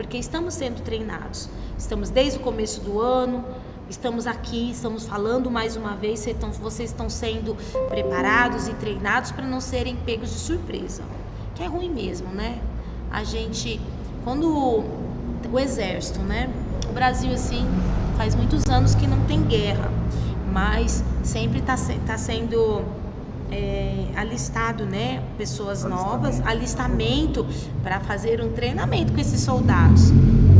porque estamos sendo treinados. Estamos desde o começo do ano, estamos aqui, estamos falando mais uma vez, vocês estão sendo preparados e treinados para não serem pegos de surpresa. Que é ruim mesmo, né? A gente, quando o exército, né? O Brasil, assim, faz muitos anos que não tem guerra, mas sempre está sendo alistado, né? Pessoas novas, alistamento para fazer um treinamento com esses soldados.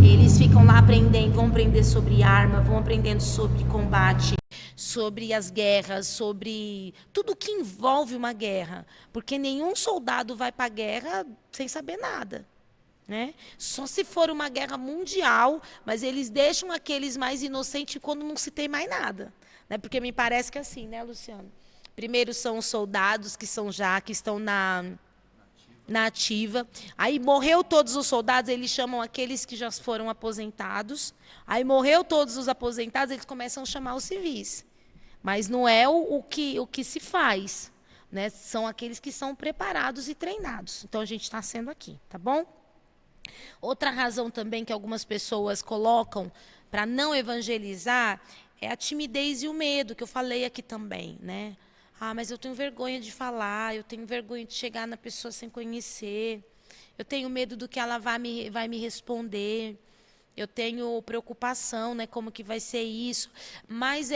Eles ficam lá aprendendo, vão aprender sobre arma, vão aprendendo sobre combate, sobre as guerras, sobre tudo que envolve uma guerra, porque nenhum soldado vai para a guerra sem saber nada, né? Só se for uma guerra mundial, mas eles deixam aqueles mais inocentes quando não se tem mais nada, né? Porque me parece que é assim, né, Luciano? Primeiro são os soldados que estão na ativa. Aí morreu todos os soldados, eles chamam aqueles que já foram aposentados. Aí morreu todos os aposentados, eles começam a chamar os civis. Mas não é o que se faz, né? São aqueles que são preparados e treinados. Então a gente está sendo aqui, tá bom? Outra razão também que algumas pessoas colocam para não evangelizar é a timidez e o medo, que eu falei aqui também, né? Ah, mas eu tenho vergonha de falar, eu tenho vergonha de chegar na pessoa sem conhecer, eu tenho medo do que ela vai me responder, eu tenho preocupação, né, como que vai ser isso. Mas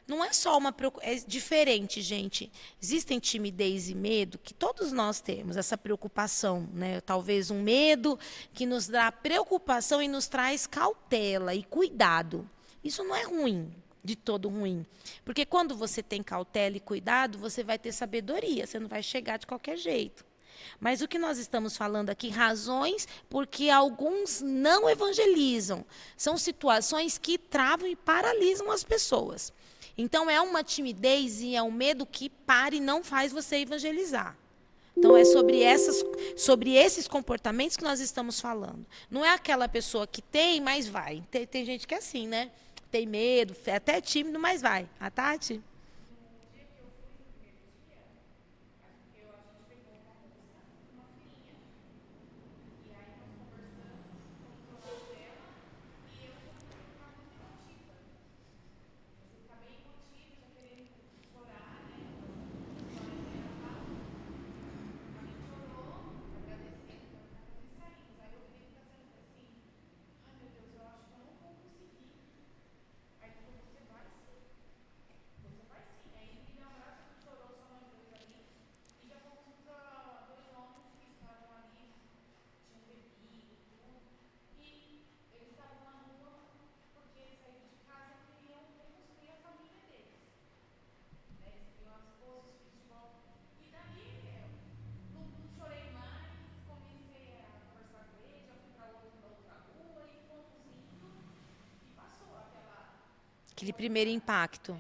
não é só uma preocupação, é diferente, gente. Existem timidez e medo que todos nós temos, essa preocupação, né? Talvez um medo que nos dá preocupação e nos traz cautela e cuidado. Isso não é ruim, de todo ruim. Porque quando você tem cautela e cuidado, você vai ter sabedoria, você não vai chegar de qualquer jeito. Mas o que nós estamos falando aqui, razões porque alguns não evangelizam. São situações que travam e paralisam as pessoas. Então é uma timidez e é um medo que para e não faz você evangelizar. Então é sobre esses comportamentos que nós estamos falando. Não é aquela pessoa que tem, mas vai. Tem gente que é assim, né? Tem medo, é até tímido, mas vai. A Tati? Aquele primeiro impacto.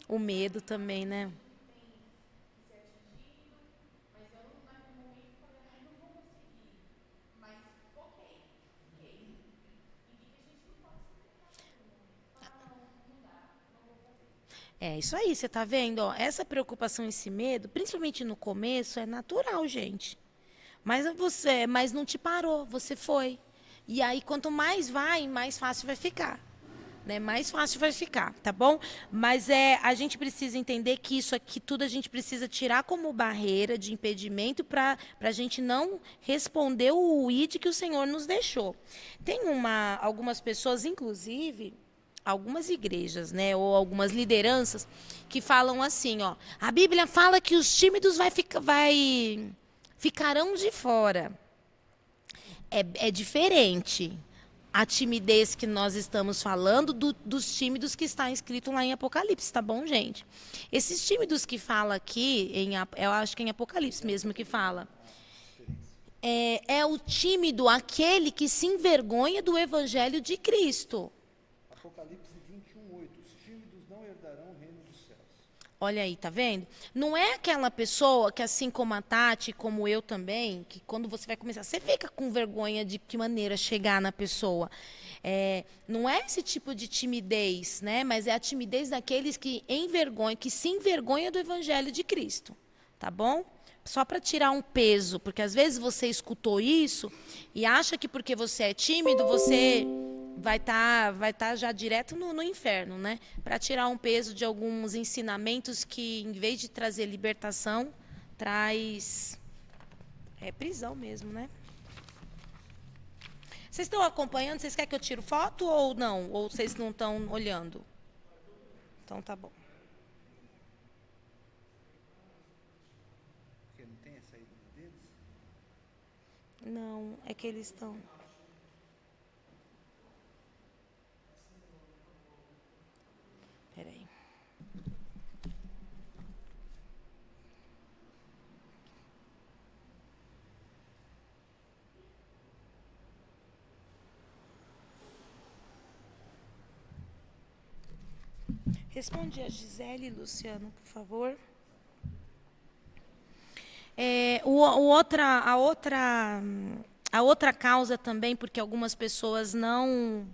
O medo também, né? É isso aí, você tá vendo? Ó, essa preocupação, esse medo, principalmente no começo, é natural, gente. Mas não te parou, você foi. E aí, quanto mais vai, mais fácil vai ficar. Né? Mais fácil vai ficar, tá bom? Mas a gente precisa entender que isso aqui tudo a gente precisa tirar como barreira de impedimento para a gente não responder o ID que o Senhor nos deixou. Tem algumas pessoas, inclusive, algumas igrejas, né, ou algumas lideranças que falam assim, ó, a Bíblia fala que os tímidos ficarão de fora. É diferente a timidez que nós estamos falando dos tímidos que está escrito lá em Apocalipse, tá bom, gente? Esses tímidos que fala aqui, eu acho que é em Apocalipse mesmo que fala, é o tímido, aquele que se envergonha do evangelho de Cristo. Apocalipse 21:8. Os tímidos não herdarão o reino dos céus. Olha aí, tá vendo? Não é aquela pessoa que, assim como a Tati, como eu também, que quando você vai começar, você fica com vergonha de que maneira chegar na pessoa. Não é esse tipo de timidez, né? Mas é a timidez daqueles que se envergonham do evangelho de Cristo. Tá bom? só para tirar um peso, porque às vezes você escutou isso e acha que porque você é tímido, você vai tá já direto no inferno, né? Para tirar um peso de alguns ensinamentos que, em vez de trazer libertação, traz prisão mesmo, né? Vocês estão acompanhando? Vocês querem que eu tire foto ou não? Ou vocês não estão olhando? Então tá bom. Não, é que eles estão... Peraí. Responde a Gisele, Luciano, por favor. A outra causa também, porque algumas pessoas não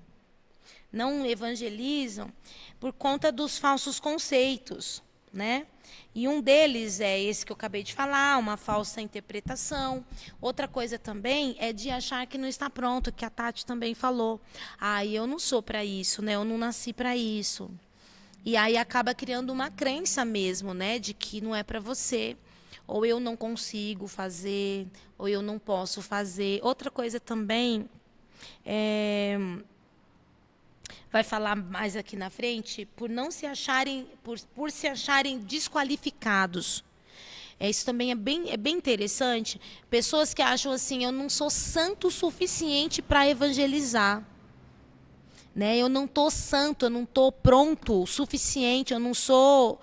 evangelizam, por conta dos falsos conceitos, né? E um deles é esse que eu acabei de falar, uma falsa interpretação. Outra coisa também é de achar que não está pronto, que a Tati também falou. Eu não sou para isso, né? Eu não nasci para isso. E aí acaba criando uma crença mesmo, né? De que não é para você. Ou eu não consigo fazer, ou eu não posso fazer. Outra coisa também, vai falar mais aqui na frente, por não se acharem, por se acharem desqualificados. Isso também é bem interessante. Pessoas que acham assim, eu não sou santo o suficiente para evangelizar. Né? Eu não estou santo, eu não estou pronto o suficiente, eu não estou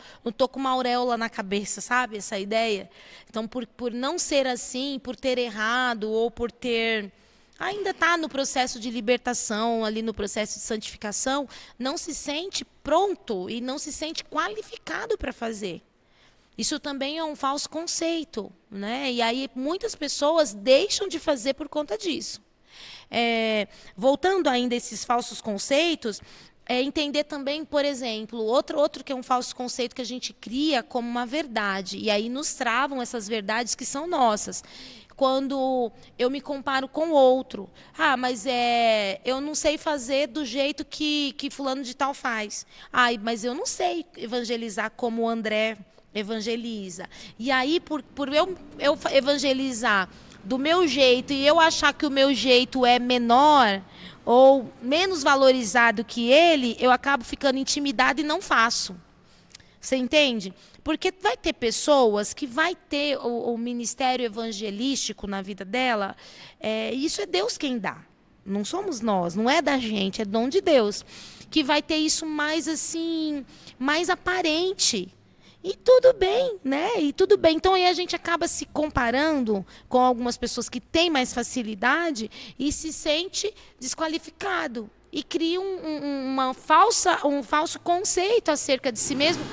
com uma auréola na cabeça, sabe? Essa ideia. Então, por não ser assim, por ter errado, ou por ter... Ainda está no processo de libertação, ali no processo de santificação, não se sente pronto e não se sente qualificado para fazer. Isso também é um falso conceito, né? E aí muitas pessoas deixam de fazer por conta disso. Voltando ainda a esses falsos conceitos, entender também, por exemplo, outro que é um falso conceito que a gente cria como uma verdade, e aí nos travam essas verdades que são nossas. Quando eu me comparo com outro, mas eu não sei fazer do jeito que fulano de tal faz. Mas eu não sei evangelizar como o André evangeliza. E aí, por eu evangelizar do meu jeito e eu achar que o meu jeito é menor ou menos valorizado que ele, eu acabo ficando intimidada e não faço. Você entende? Porque vai ter pessoas que vai ter o ministério evangelístico na vida dela, isso é Deus quem dá. Não somos nós, não é da gente, é dom de Deus. Que vai ter isso mais assim, mais aparente. E tudo bem, né? E tudo bem. Então aí a gente acaba se comparando com algumas pessoas que têm mais facilidade e se sente desqualificado. E cria um falso conceito acerca de si mesmo.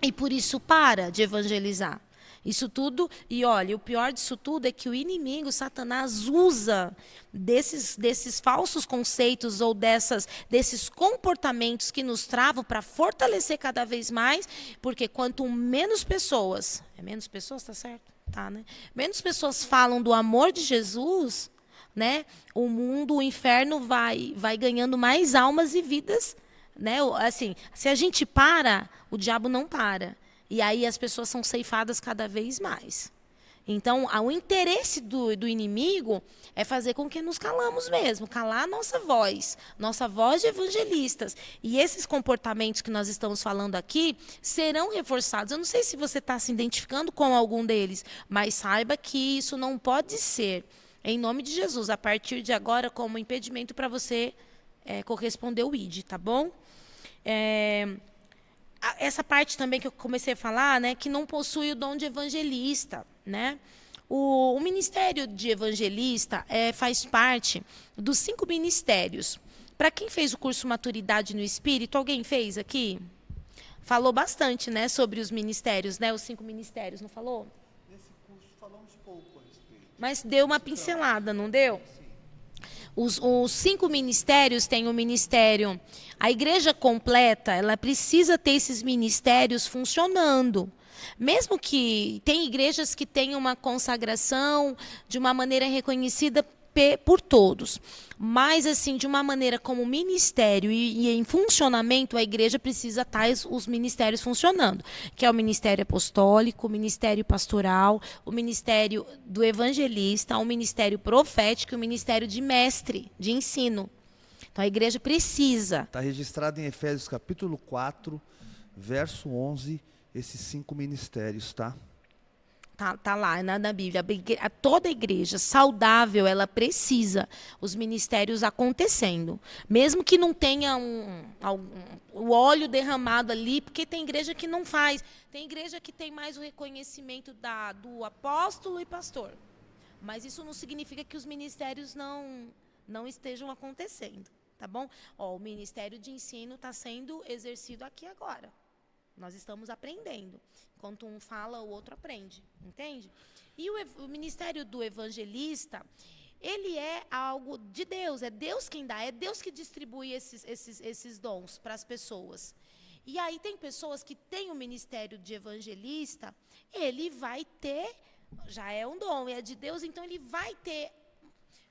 E por isso para de evangelizar. Isso tudo, e olha, o pior disso tudo é que o inimigo, Satanás, usa desses falsos conceitos ou desses comportamentos que nos travam para fortalecer cada vez mais, porque quanto menos pessoas, menos pessoas, tá certo? Tá, né? Menos pessoas falam do amor de Jesus, né? O mundo, o inferno vai ganhando mais almas e vidas, né? Assim, se a gente para, o diabo não para. E aí as pessoas são ceifadas cada vez mais. Então, o interesse do inimigo é fazer com que nos calamos mesmo, calar a nossa voz de evangelistas. E esses comportamentos que nós estamos falando aqui serão reforçados. Eu não sei se você está se identificando com algum deles, mas saiba que isso não pode ser, em nome de Jesus, a partir de agora, como impedimento para você corresponder o ID, tá bom? Essa parte também que eu comecei a falar, né, que não possui o dom de evangelista, né? O ministério de evangelista faz parte dos 5 ministérios. Para quem fez o curso Maturidade no Espírito, alguém fez aqui? Falou bastante, né, sobre os ministérios, né, os 5 ministérios, não falou? Nesse curso falamos pouco a respeito. Mas deu uma pincelada, não deu? Os 5 ministérios têm o ministério. A igreja completa, ela precisa ter esses ministérios funcionando. Mesmo que tem igrejas que têm uma consagração de uma maneira reconhecida por todos. Mas, assim, de uma maneira como ministério e em funcionamento, a igreja precisa estar os ministérios funcionando, que é o ministério apostólico, o ministério pastoral, o ministério do evangelista, o ministério profético e o ministério de mestre, de ensino. Então, a igreja precisa. Está registrado em Efésios capítulo 4, verso 11, esses 5 ministérios, tá? Tá lá na Bíblia. Toda igreja saudável, ela precisa os ministérios acontecendo. Mesmo que não tenha o óleo derramado ali, porque tem igreja que não faz. Tem igreja que tem mais o reconhecimento do apóstolo e pastor. Mas isso não significa que os ministérios não estejam acontecendo. Tá bom? O ministério de ensino está sendo exercido aqui agora. Nós estamos aprendendo. Enquanto um fala, o outro aprende. Entende? E o ministério do evangelista, ele é algo de Deus. É Deus quem dá. É Deus que distribui esses dons para as pessoas. E aí tem pessoas que têm o ministério de evangelista, ele vai ter, já é um dom, é de Deus, então ele vai ter,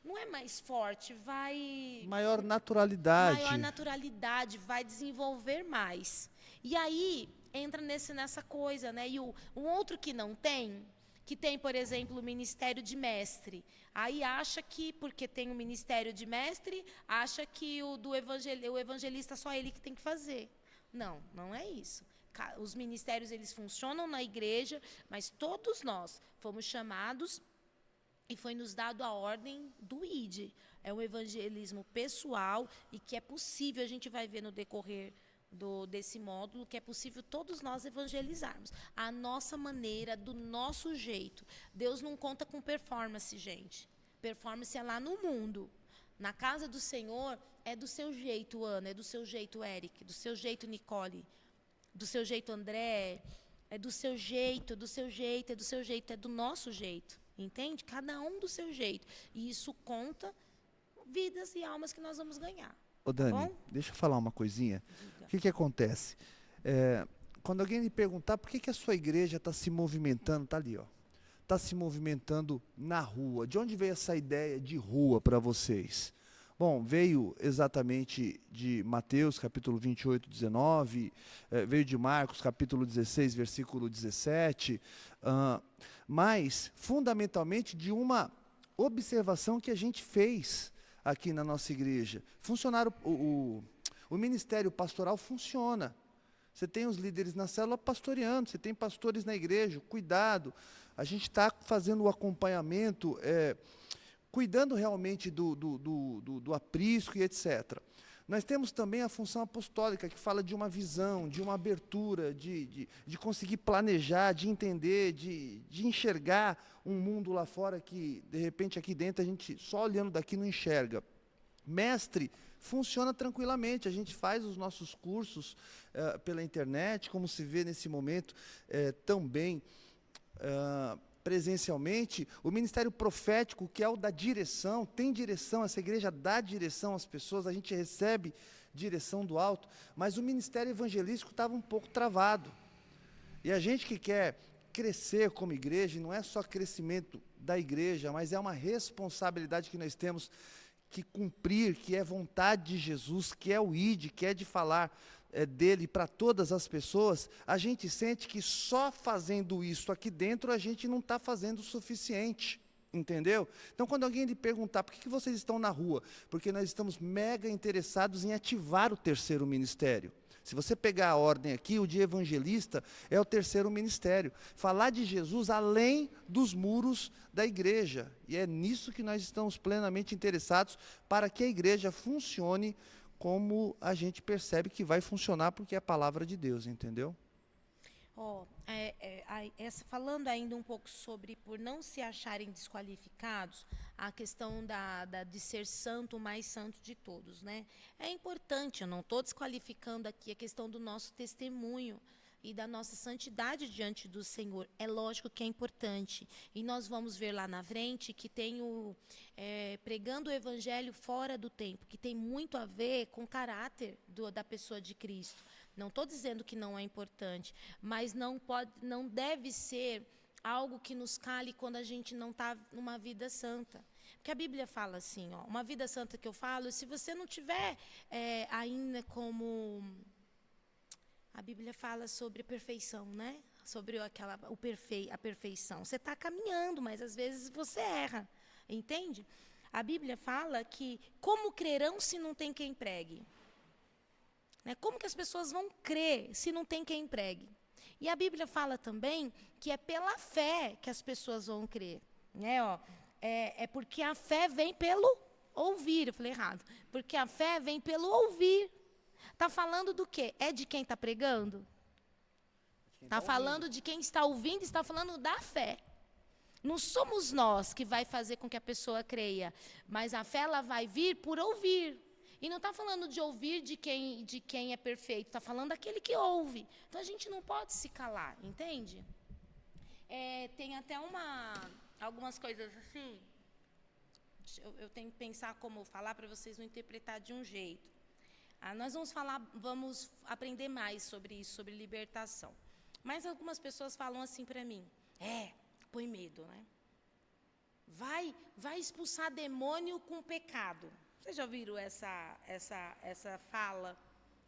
não é mais forte, vai... Maior naturalidade. Maior naturalidade, vai desenvolver mais. E aí, entra nessa coisa, né? E um outro que não tem, que tem, por exemplo, o ministério de mestre. Aí acha que, porque tem o ministério de mestre, acha que o evangelista só ele que tem que fazer. Não é isso. Os ministérios, eles funcionam na igreja, mas todos nós fomos chamados e foi nos dado a ordem do ID. É um evangelismo pessoal e que é possível, a gente vai ver no decorrer desse módulo, que é possível todos nós evangelizarmos. A nossa maneira, do nosso jeito. Deus não conta com performance, gente. Performance é lá no mundo. Na casa do Senhor, é do seu jeito, Ana, é do seu jeito, Eric, do seu jeito, Nicole, do seu jeito, André, é do seu jeito, é do seu jeito, é do seu jeito, é do nosso jeito. Entende? Cada um do seu jeito. E isso conta vidas e almas que nós vamos ganhar. Ô Dani, deixa eu falar uma coisinha. Diga. O que acontece? Quando alguém lhe perguntar por que a sua igreja está se movimentando, está ali, ó. Está se movimentando na rua. De onde veio essa ideia de rua para vocês? Bom, veio exatamente de Mateus, capítulo 28, 19, veio de Marcos, capítulo 16, versículo 17, mas, fundamentalmente, de uma observação que a gente fez aqui na nossa igreja. O ministério pastoral funciona. Você tem os líderes na célula pastoreando, você tem pastores na igreja, cuidado. A gente está fazendo o acompanhamento, cuidando realmente do aprisco e etc. Nós temos também a função apostólica, que fala de uma visão, de uma abertura, de conseguir planejar, de entender, de enxergar um mundo lá fora que, de repente, aqui dentro, a gente só olhando daqui não enxerga. Mestre funciona tranquilamente, a gente faz os nossos cursos pela internet, como se vê nesse momento também presencialmente. O ministério profético, que é o da direção, tem direção, essa igreja dá direção às pessoas, a gente recebe direção do alto, mas o ministério evangelístico estava um pouco travado. E a gente que quer crescer como igreja, e não é só crescimento da igreja, mas é uma responsabilidade que nós temos que cumprir, que é vontade de Jesus, que é o ID, que é de falar dele para todas as pessoas. A gente sente que só fazendo isso aqui dentro a gente não está fazendo o suficiente, entendeu? Então, quando alguém lhe perguntar por que vocês estão na rua, porque nós estamos mega interessados em ativar o terceiro ministério. Se você pegar a ordem aqui, o de evangelista é o terceiro ministério. Falar de Jesus além dos muros da igreja. E é nisso que nós estamos plenamente interessados, para que a igreja funcione como a gente percebe que vai funcionar, porque é a palavra de Deus, entendeu? Falando ainda um pouco sobre, por não se acharem desqualificados, a questão de ser santo, o mais santo de todos, né? É importante, eu não estou desqualificando aqui a questão do nosso testemunho e da nossa santidade diante do Senhor. É lógico que é importante. E nós vamos ver lá na frente que tem pregando o evangelho fora do tempo, que tem muito a ver com o caráter da pessoa de Cristo. Não estou dizendo que não é importante, mas não deve ser algo que nos cale quando a gente não está numa vida santa. Porque a Bíblia fala assim, ó, uma vida santa que eu falo, se você não tiver ainda como... A Bíblia fala sobre a perfeição, né? Sobre a perfeição. Você está caminhando, mas às vezes você erra, entende? A Bíblia fala que como crerão se não tem quem pregue? Né? Como que as pessoas vão crer se não tem quem pregue? E a Bíblia fala também que é pela fé que as pessoas vão crer. Né? Ó, é porque a fé vem pelo ouvir. Eu falei errado. Porque a fé vem pelo ouvir. Está falando do quê? É de quem está pregando? Está falando de quem está ouvindo, está falando da fé. Não somos nós que vai fazer com que a pessoa creia, mas a fé ela vai vir por ouvir. E não está falando de ouvir de quem é perfeito, está falando daquele que ouve. Então a gente não pode se calar, entende? Tem até algumas coisas assim, eu tenho que pensar como falar para vocês não interpretar de um jeito. Nós vamos aprender mais sobre isso, sobre libertação. Mas algumas pessoas falam assim para mim, põe medo, né? Vai expulsar demônio com pecado. Vocês já ouviram essa fala?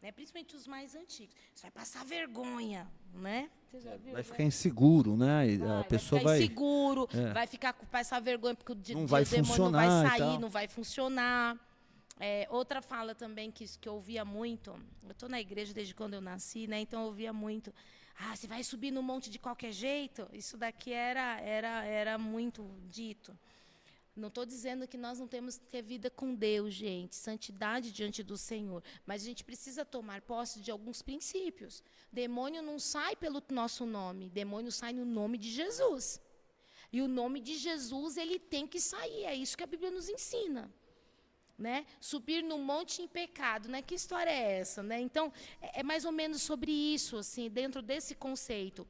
Né? Principalmente os mais antigos. Você vai passar vergonha, né? Você já viu, vai ficar inseguro, né? A pessoa vai ficar inseguro, vai passar vergonha porque o demônio não vai sair, não vai funcionar. Outra fala também que eu ouvia muito, eu estou na igreja desde quando eu nasci, né? Então eu ouvia muito, você vai subir no monte de qualquer jeito? Isso daqui era muito dito. Não estou dizendo que nós não temos que ter vida com Deus, gente, santidade diante do Senhor, mas a gente precisa tomar posse de alguns princípios. Demônio não sai pelo nosso nome, demônio sai no nome de Jesus. E o nome de Jesus, ele tem que sair, é isso que a Bíblia nos ensina. Né? Subir no monte em pecado, né? Que história é essa, né? Então, é mais ou menos sobre isso, assim, dentro desse conceito,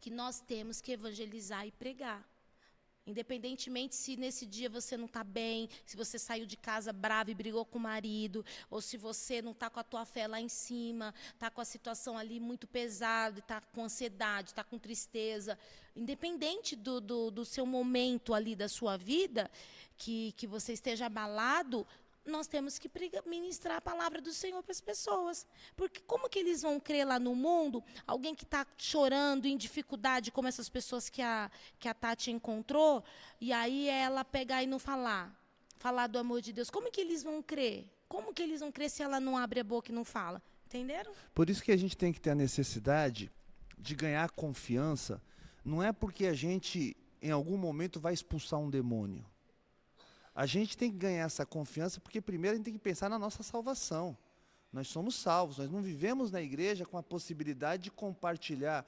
que nós temos que evangelizar e pregar. Independentemente se nesse dia você não está bem, se você saiu de casa bravo e brigou com o marido, ou se você não está com a tua fé lá em cima, está com a situação ali muito pesada, está com ansiedade, está com tristeza, independente do seu momento ali da sua vida, que você esteja abalado, nós temos que ministrar a palavra do Senhor para as pessoas. Porque como que eles vão crer lá no mundo? Alguém que está chorando, em dificuldade, como essas pessoas que a Tati encontrou, e aí ela pegar e não falar do amor de Deus. Como que eles vão crer? Como que eles vão crer se ela não abre a boca e não fala? Entenderam? Por isso que a gente tem que ter a necessidade de ganhar confiança. Não é porque a gente, em algum momento, vai expulsar um demônio. A gente tem que ganhar essa confiança porque primeiro a gente tem que pensar na nossa salvação. Nós somos salvos, nós não vivemos na igreja com a possibilidade de compartilhar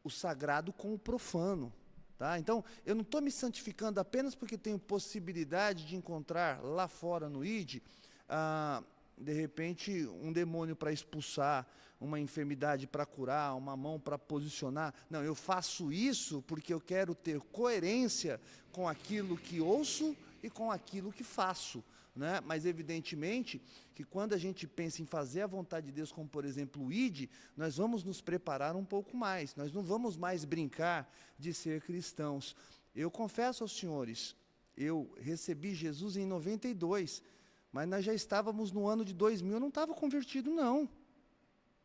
o sagrado com o profano. Tá? Então, eu não estou me santificando apenas porque tenho possibilidade de encontrar lá fora no ID, de repente, um demônio para expulsar, uma enfermidade para curar, uma mão para posicionar. Não, eu faço isso porque eu quero ter coerência com aquilo que ouço e com aquilo que faço. Né? Mas, evidentemente, que quando a gente pensa em fazer a vontade de Deus, como, por exemplo, o ID, nós vamos nos preparar um pouco mais. Nós não vamos mais brincar de ser cristãos. Eu confesso aos senhores, eu recebi Jesus em 92, mas nós já estávamos no ano de 2000, eu não estava convertido, não.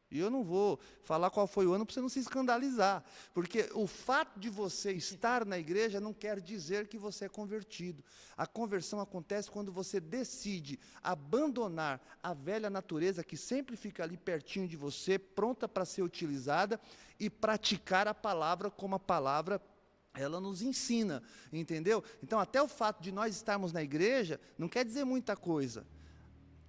E eu não vou falar qual foi o ano para você não se escandalizar. Porque o fato de você estar na igreja não quer dizer que você é convertido. A conversão acontece quando você decide abandonar a velha natureza que sempre fica ali pertinho de você, pronta para ser utilizada, e praticar a palavra como a palavra ela nos ensina, entendeu? Então, até o fato de nós estarmos na igreja não quer dizer muita coisa.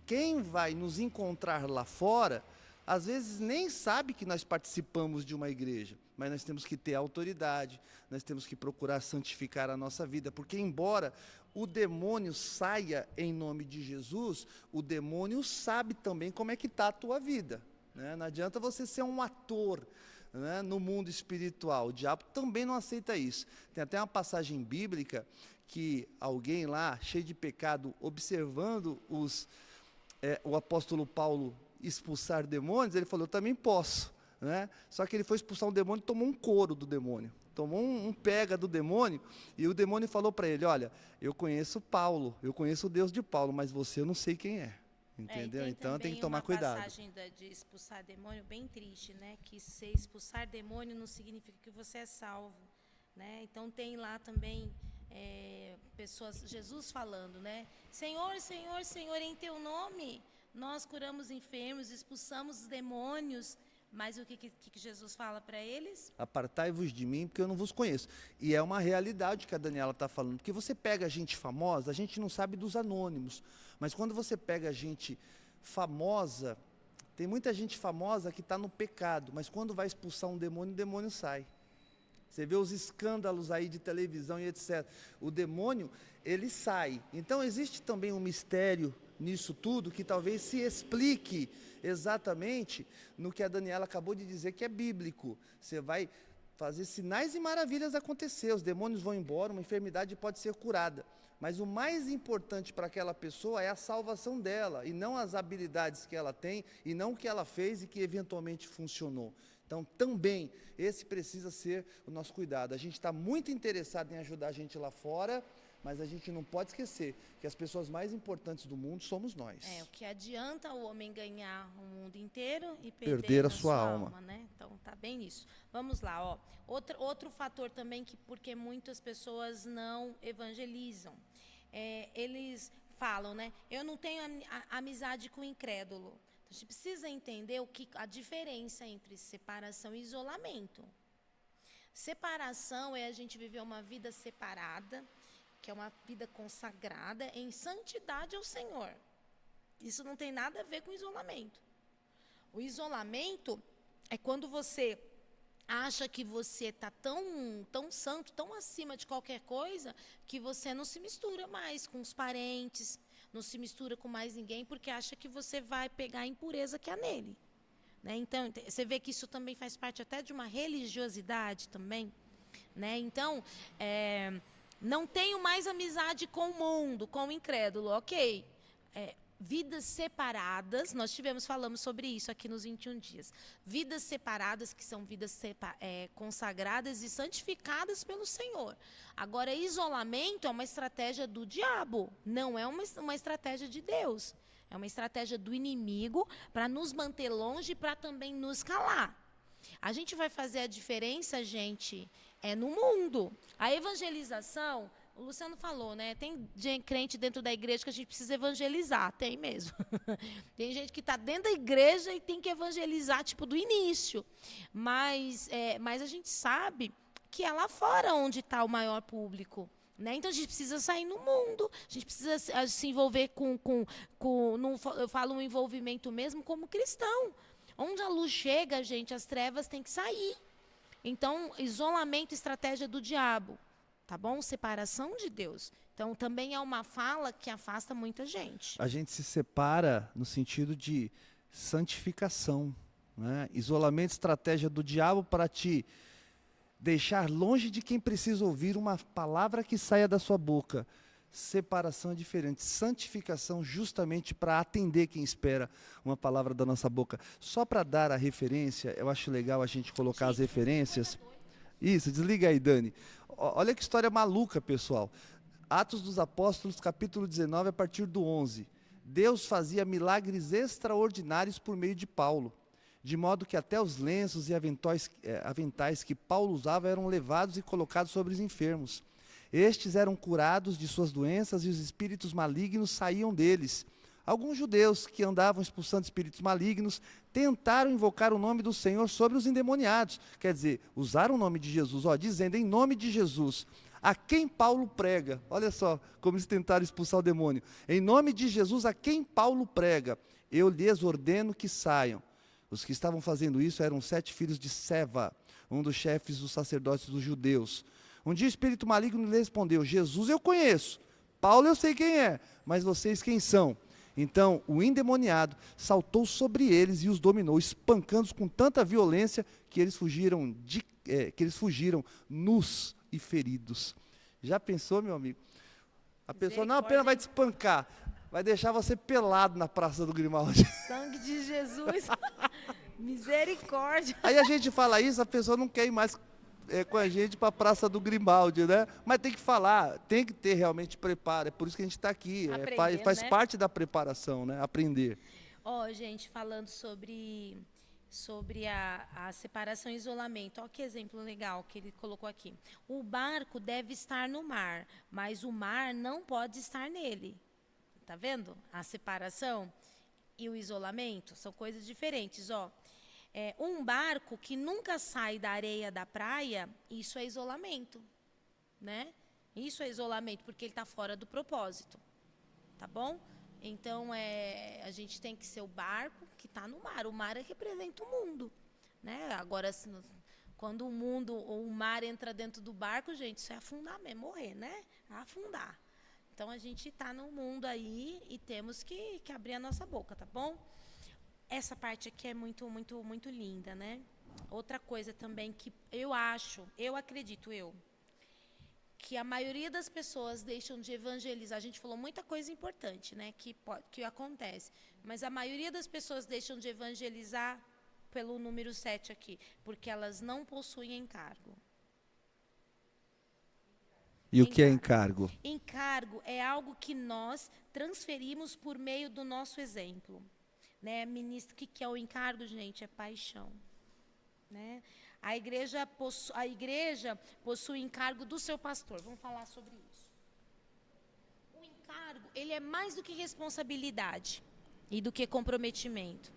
Quem vai nos encontrar lá fora, às vezes nem sabe que nós participamos de uma igreja, mas nós temos que ter autoridade, nós temos que procurar santificar a nossa vida, porque embora o demônio saia em nome de Jesus, o demônio sabe também como é que está a tua vida. Né? Não adianta você ser um ator, né, no mundo espiritual. O diabo também não aceita isso. Tem até uma passagem bíblica que alguém lá, cheio de pecado, observando o apóstolo Paulo expulsar demônios, ele falou, eu também posso. Né? Só que ele foi expulsar um demônio e tomou um couro do demônio. Tomou um pega do demônio, e o demônio falou para ele, olha, eu conheço Paulo, eu conheço o Deus de Paulo, mas você eu não sei quem é. Entendeu? Então tem que tomar cuidado. Tem uma passagem de expulsar demônio bem triste, né? Que se expulsar demônio não significa que você é salvo, né? Então tem lá também pessoas, Jesus falando, né? Senhor, Senhor, Senhor, em teu nome nós curamos enfermos, expulsamos os demônios. Mas o que Jesus fala para eles? Apartai-vos de mim, porque eu não vos conheço. E é uma realidade que a Daniela está falando. Porque você pega gente famosa, a gente não sabe dos anônimos. Mas quando você pega gente famosa, tem muita gente famosa que está no pecado. Mas quando vai expulsar um demônio, o demônio sai. Você vê os escândalos aí de televisão e etc. O demônio, ele sai. Então existe também um mistério nisso tudo, que talvez se explique exatamente no que a Daniela acabou de dizer, que é bíblico. Você vai fazer sinais e maravilhas acontecer, os demônios vão embora, uma enfermidade pode ser curada. Mas o mais importante para aquela pessoa é a salvação dela, e não as habilidades que ela tem, e não o que ela fez e que eventualmente funcionou. Então, também, esse precisa ser o nosso cuidado. A gente está muito interessado em ajudar a gente lá fora, mas a gente não pode esquecer que as pessoas mais importantes do mundo somos nós. O que adianta o homem ganhar o mundo inteiro e perder a sua alma, né? Então, tá bem nisso. Vamos lá, ó. Outro fator também, porque muitas pessoas não evangelizam. Eles falam, né? Eu não tenho amizade com o incrédulo. Então, a gente precisa entender a diferença entre separação e isolamento. Separação é a gente viver uma vida separada, que é uma vida consagrada em santidade ao Senhor. Isso não tem nada a ver com isolamento. O isolamento é quando você acha que você está tão santo, tão acima de qualquer coisa, que você não se mistura mais com os parentes, não se mistura com mais ninguém, porque acha que você vai pegar a impureza que há nele. Né? Então, você vê que isso também faz parte até de uma religiosidade também. Né? Então, não tenho mais amizade com o mundo, com o incrédulo, ok. Vidas separadas, falamos sobre isso aqui nos 21 dias. Vidas separadas, que são vidas consagradas e santificadas pelo Senhor. Agora, isolamento é uma estratégia do diabo, não é uma estratégia de Deus. É uma estratégia do inimigo para nos manter longe e para também nos calar. A gente vai fazer a diferença, gente, no mundo. A evangelização, o Luciano falou, né? Tem crente dentro da igreja que a gente precisa evangelizar, tem mesmo. Tem gente que está dentro da igreja e tem que evangelizar, tipo, do início. Mas a gente sabe que é lá fora onde está o maior público. Né? Então, a gente precisa sair no mundo, a gente precisa se envolver eu falo um envolvimento mesmo como cristão. Onde a luz chega, gente, as trevas têm que sair. Então, isolamento, estratégia do diabo, tá bom? Separação de Deus. Então, também é uma fala que afasta muita gente. A gente se separa no sentido de santificação, né? Isolamento, estratégia do diabo para te deixar longe de quem precisa ouvir uma palavra que saia da sua boca. Separação é diferente, santificação justamente para atender quem espera uma palavra da nossa boca. Só para dar a referência, eu acho legal a gente colocar as referências. Isso, desliga aí, Dani. Olha que história maluca, pessoal. Atos dos Apóstolos, capítulo 19, a partir do 11. Deus fazia milagres extraordinários por meio de Paulo, de modo que até os lenços e aventais que Paulo usava eram levados e colocados sobre os enfermos. Estes eram curados de suas doenças e os espíritos malignos saíam deles. Alguns judeus que andavam expulsando espíritos malignos tentaram invocar o nome do Senhor sobre os endemoniados. Quer dizer, usaram o nome de Jesus, dizendo em nome de Jesus, a quem Paulo prega. Olha só como eles tentaram expulsar o demônio. Em nome de Jesus, a quem Paulo prega, eu lhes ordeno que saiam. Os que estavam fazendo isso eram 7 filhos de Seva, um dos chefes dos sacerdotes dos judeus. Um dia o espírito maligno lhe respondeu, Jesus eu conheço, Paulo eu sei quem é, mas vocês quem são? Então o endemoniado saltou sobre eles e os dominou, espancando-os com tanta violência que eles fugiram nus e feridos. Já pensou, meu amigo? A pessoa não apenas vai te espancar, Vai deixar você pelado na Praça do Grimaldi. Sangue de Jesus. Misericórdia. Aí a gente fala isso, a pessoa não quer ir mais com a gente para a Praça do Grimaldi, né? Mas tem que falar, tem que ter realmente preparo. É por isso que a gente está aqui. Faz né? parte da preparação, né? Aprender. Gente, falando sobre a separação e isolamento. Olha que exemplo legal que ele colocou aqui. O barco deve estar no mar, mas o mar não pode estar nele. Tá vendo? A separação e o isolamento são coisas diferentes, um barco que nunca sai da areia da praia, isso é isolamento, né? Isso é isolamento, porque ele está fora do propósito, tá bom? Então, a gente tem que ser o barco que está no mar. O mar representa o mundo, né? Agora, quando o mar entra dentro do barco, gente, isso é afundar mesmo, morrer, né? Afundar. Então, a gente está no mundo aí e temos que abrir a nossa boca, tá bom? Essa parte aqui é muito, muito, muito linda, né? Outra coisa também que eu acredito, que a maioria das pessoas deixam de evangelizar. A gente falou muita coisa importante, né? Que acontece. Mas a maioria das pessoas deixam de evangelizar pelo número 7 aqui, porque elas não possuem encargo. E o que é encargo? Encargo é algo que nós transferimos por meio do nosso exemplo. Né? Ministro, o que é o encargo, gente? É paixão. Né? A igreja possui encargo do seu pastor. Vamos falar sobre isso. O encargo, ele é mais do que responsabilidade e do que comprometimento.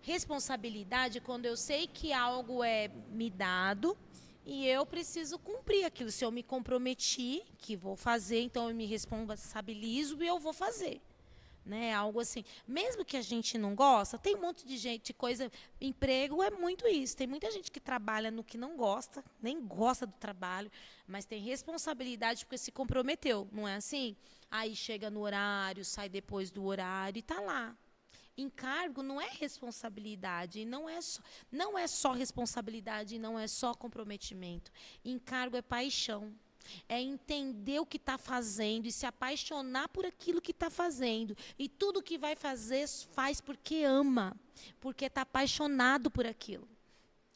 Responsabilidade é quando eu sei que algo é me dado e eu preciso cumprir aquilo. Se eu me comprometi que vou fazer, então eu me responsabilizo e eu vou fazer. Né, algo assim, mesmo que a gente não gosta, tem um monte de gente, emprego é muito isso, tem muita gente que trabalha no que não gosta, nem gosta do trabalho, mas tem responsabilidade porque se comprometeu, não é assim? Aí chega no horário, sai depois do horário e está lá. Encargo não é responsabilidade, não é só responsabilidade, não é só comprometimento. Encargo é paixão. É entender o que está fazendo e se apaixonar por aquilo que está fazendo. E tudo que vai fazer, faz porque ama, porque está apaixonado por aquilo.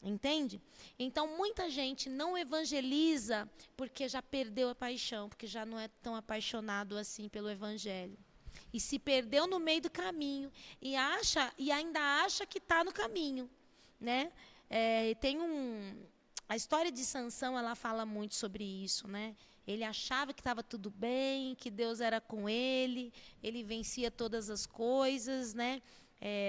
Entende? Então, muita gente não evangeliza porque já perdeu a paixão, porque já não é tão apaixonado assim pelo evangelho. E se perdeu no meio do caminho e ainda acha que está no caminho. Né? A história de Sansão, ela fala muito sobre isso, né? Ele achava que estava tudo bem, que Deus era com ele vencia todas as coisas, né?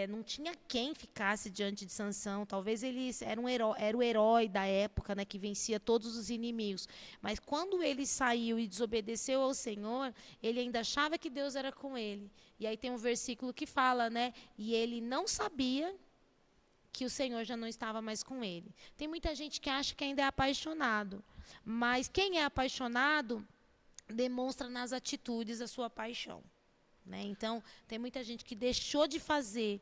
Não tinha quem ficasse diante de Sansão. Talvez ele era o herói da época, né? Que vencia todos os inimigos. Mas quando ele saiu e desobedeceu ao Senhor, ele ainda achava que Deus era com ele. E aí tem um versículo que fala, né? E ele não sabia que o Senhor já não estava mais com ele. Tem muita gente que acha que ainda é apaixonado, mas quem é apaixonado demonstra nas atitudes a sua paixão. Né? Então, tem muita gente que deixou de fazer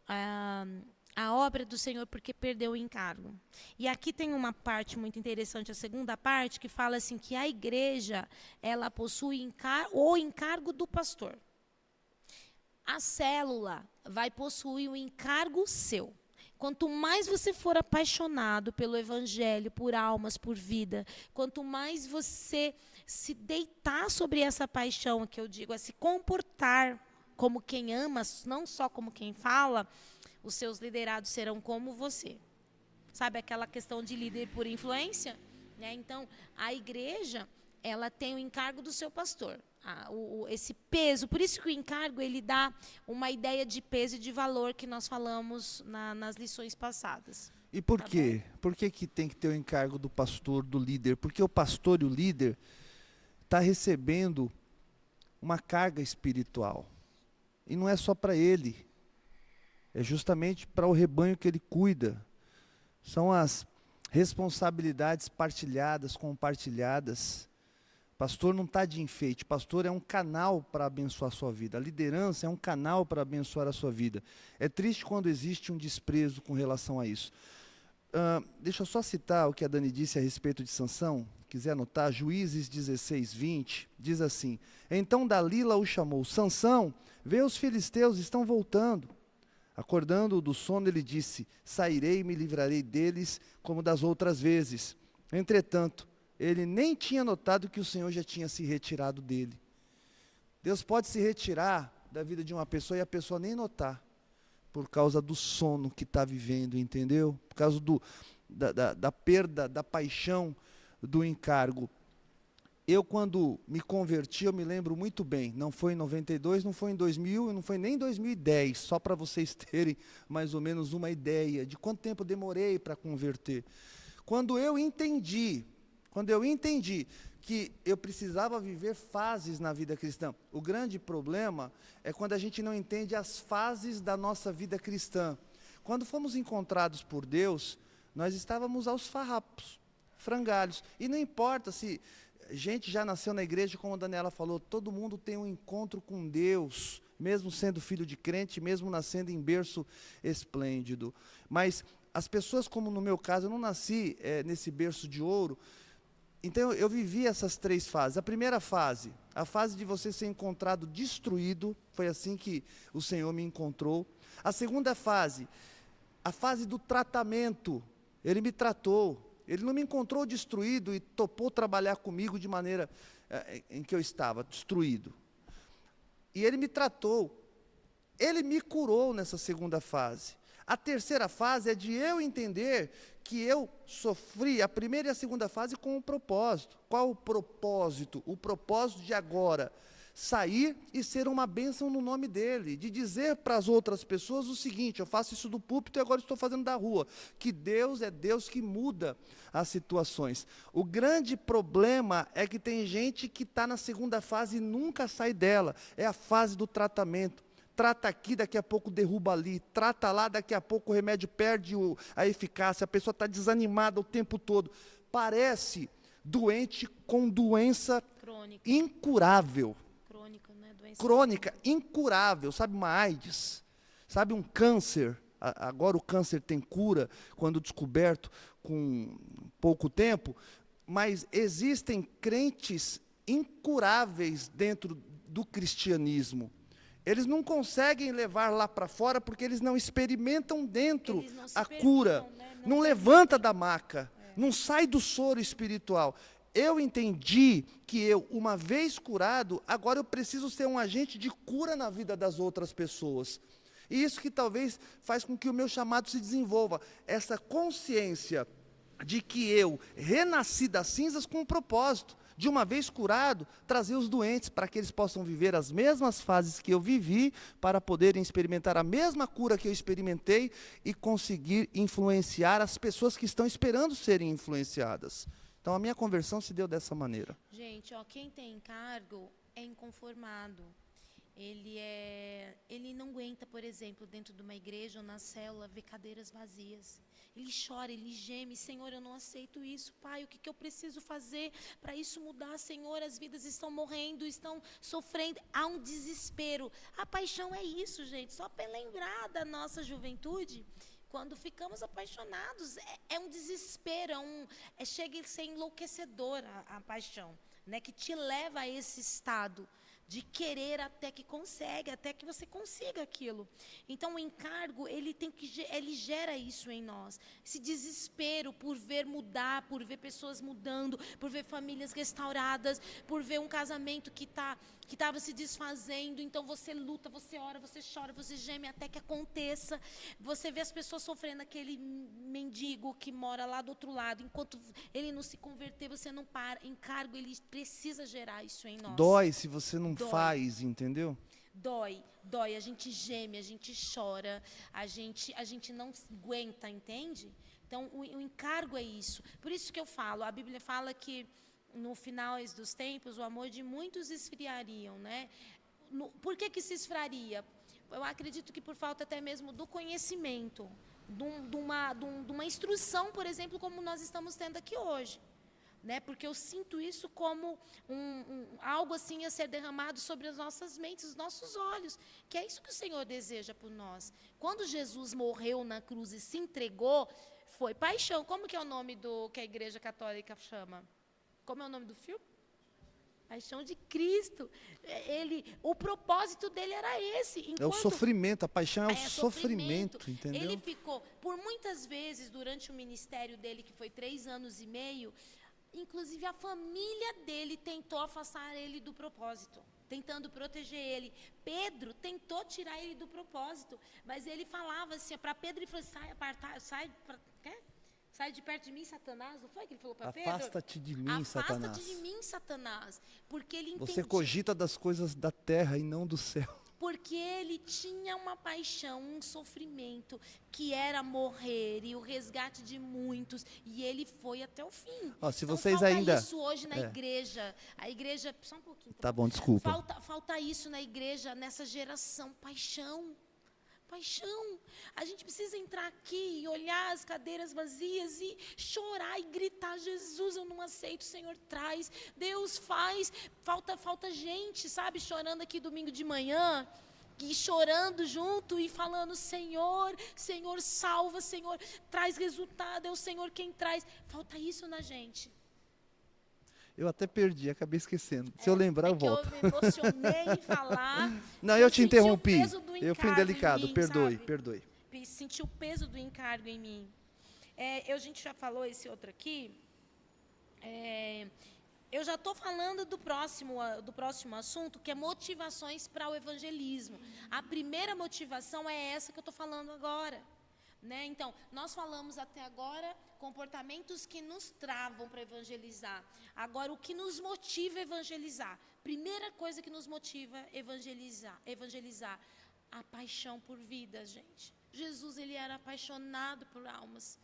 a obra do Senhor porque perdeu o encargo. E aqui tem uma parte muito interessante, a segunda parte, que fala assim que a igreja, ela possui o encargo do pastor. A célula vai possuir o encargo seu. Quanto mais você for apaixonado pelo evangelho, por almas, por vida, quanto mais você se deitar sobre essa paixão, que eu digo, a se comportar como quem ama, não só como quem fala, os seus liderados serão como você. Sabe aquela questão de líder por influência? Né? Então, a igreja, ela tem o encargo do seu pastor. Esse peso, por isso que o encargo ele dá uma ideia de peso e de valor que nós falamos nas lições passadas. E por quê? Por que tem que ter o encargo do pastor, do líder? Porque o pastor e o líder está recebendo uma carga espiritual. E não é só para ele, é justamente para o rebanho que ele cuida. São as responsabilidades partilhadas, compartilhadas. Pastor não está de enfeite, pastor é um canal para abençoar a sua vida. A liderança é um canal para abençoar a sua vida. É triste quando existe um desprezo com relação a isso. Deixa eu só citar o que a Dani disse a respeito de Sansão. Quiser anotar, Juízes 16, 20, diz assim: Então Dalila o chamou, Sansão, vê, os filisteus estão voltando. Acordando do sono, ele disse: Sairei e me livrarei deles como das outras vezes. Entretanto, ele nem tinha notado que o Senhor já tinha se retirado dele. Deus pode se retirar da vida de uma pessoa e a pessoa nem notar, por causa do sono que está vivendo, entendeu? Por causa da perda, da paixão, do encargo. Eu, quando me converti, eu me lembro muito bem, não foi em 92, não foi em 2000, não foi nem em 2010, só para vocês terem mais ou menos uma ideia de quanto tempo eu demorei para converter. Quando eu entendi que eu precisava viver fases na vida cristã. O grande problema é quando a gente não entende as fases da nossa vida cristã. Quando fomos encontrados por Deus, nós estávamos aos farrapos, frangalhos. E não importa se a gente já nasceu na igreja, como a Daniela falou, todo mundo tem um encontro com Deus, mesmo sendo filho de crente, mesmo nascendo em berço esplêndido. Mas as pessoas, como no meu caso, eu não nasci nesse berço de ouro. Então eu vivi essas 3 fases. A primeira fase, a fase de você ser encontrado destruído, foi assim que o Senhor me encontrou. A segunda fase, a fase do tratamento. Ele me tratou, ele não me encontrou destruído e topou trabalhar comigo de maneira em que eu estava, destruído. E ele me tratou, ele me curou nessa segunda fase. A terceira fase é de eu entender que eu sofri a primeira e a segunda fase com um propósito. Qual o propósito? O propósito de agora sair e ser uma bênção no nome dele, de dizer para as outras pessoas o seguinte: eu faço isso do púlpito e agora estou fazendo da rua, que Deus é Deus que muda as situações. O grande problema é que tem gente que está na segunda fase e nunca sai dela, é a fase do tratamento. Trata aqui, daqui a pouco derruba ali, trata lá, daqui a pouco o remédio perde a eficácia, a pessoa está desanimada o tempo todo. Parece doente com doença Crônica. incurável. Crônica, né? Doença Crônica, incurável, sabe, uma AIDS, sabe, um câncer. Agora o câncer tem cura, quando descoberto com pouco tempo, mas existem crentes incuráveis dentro do cristianismo. Eles não conseguem levar lá para fora porque eles não experimentam dentro a cura. Né? Não levanta da maca, não sai do soro espiritual. Eu entendi que eu, uma vez curado, agora eu preciso ser um agente de cura na vida das outras pessoas. E isso que talvez faz com que o meu chamado se desenvolva. Essa consciência de que eu renasci das cinzas com um propósito. De uma vez curado, trazer os doentes para que eles possam viver as mesmas fases que eu vivi, para poderem experimentar a mesma cura que eu experimentei e conseguir influenciar as pessoas que estão esperando serem influenciadas. Então a minha conversão se deu dessa maneira. Gente, quem tem encargo é inconformado. Ele não aguenta, por exemplo, dentro de uma igreja ou na célula, ver cadeiras vazias. Ele chora, ele geme: Senhor, eu não aceito isso, Pai, o que eu preciso fazer para isso mudar? Senhor, as vidas estão morrendo, estão sofrendo, há um desespero. A paixão é isso, gente, só para lembrar da nossa juventude. Quando ficamos apaixonados, é um desespero, chega a ser enlouquecedor a paixão, né, que te leva a esse estado de querer até que você consiga aquilo. Então o encargo, ele gera isso em nós, esse desespero por ver mudar, por ver pessoas mudando, por ver famílias restauradas, por ver um casamento que estava se desfazendo. Então você luta, você ora, você chora, você geme até que aconteça. Você vê as pessoas sofrendo, aquele mendigo que mora lá do outro lado, enquanto ele não se converter, você não para. Encargo, ele precisa gerar isso em nós. Dói se você não faz, entendeu? Dói, a gente geme, a gente chora, a gente não aguenta, entende? Então o encargo é isso. Por isso que eu falo, a Bíblia fala que no final dos tempos o amor de muitos esfriariam, né? Por que se esfriaria? Eu acredito que por falta até mesmo do conhecimento, de uma instrução, por exemplo, como nós estamos tendo aqui hoje. Né? Porque eu sinto isso como algo assim a ser derramado sobre as nossas mentes, os nossos olhos, que é isso que o Senhor deseja por nós. Quando Jesus morreu na cruz e se entregou, Foi paixão. Como que é o nome do que a Igreja Católica chama? Como é o nome do filme? Paixão de Cristo. O propósito dele era esse. É o sofrimento, a paixão é o sofrimento, entendeu? Ele ficou, por muitas vezes, durante o ministério dele, que foi 3 anos e meio, inclusive a família dele tentou afastar ele do propósito, tentando proteger ele. Pedro tentou tirar ele do propósito, mas ele falava assim, para Pedro, ele falou, sai de perto de mim, Satanás. Não foi que ele falou para Pedro? Afasta-te de mim, Satanás. Afasta-te de mim, Satanás. Porque ele entendia. Você cogita das coisas da terra e não do céu. Porque ele tinha uma paixão, um sofrimento, que era morrer e o resgate de muitos. E ele foi até o fim. Se então, vocês falta ainda... isso hoje na igreja. A igreja... Só um pouquinho. Tá bom, desculpa. Falta isso na igreja, nessa geração. Paixão. Paixão. A gente precisa entrar aqui e olhar as cadeiras vazias e chorar e gritar, Jesus, eu não aceito, Senhor, traz. Deus faz. Falta gente, sabe, chorando aqui domingo de manhã, e chorando junto e falando, Senhor, Senhor, salva, Senhor, traz resultado, é o Senhor quem traz. Falta isso na gente. Eu até perdi, acabei esquecendo. Se eu lembrar, eu volto. Eu me emocionei em falar. Não, eu te interrompi. Eu fui indelicado, perdoe. Senti o peso do encargo em mim. A gente já falou esse outro aqui. Eu já estou falando do próximo assunto, que é motivações para o evangelismo. A primeira motivação é essa que eu estou falando agora. Né? Então, nós falamos até agora comportamentos que nos travam para evangelizar. Agora, o que nos motiva a evangelizar? Primeira coisa que nos motiva a evangelizar, a paixão por vidas, gente. Jesus, ele era apaixonado por almas.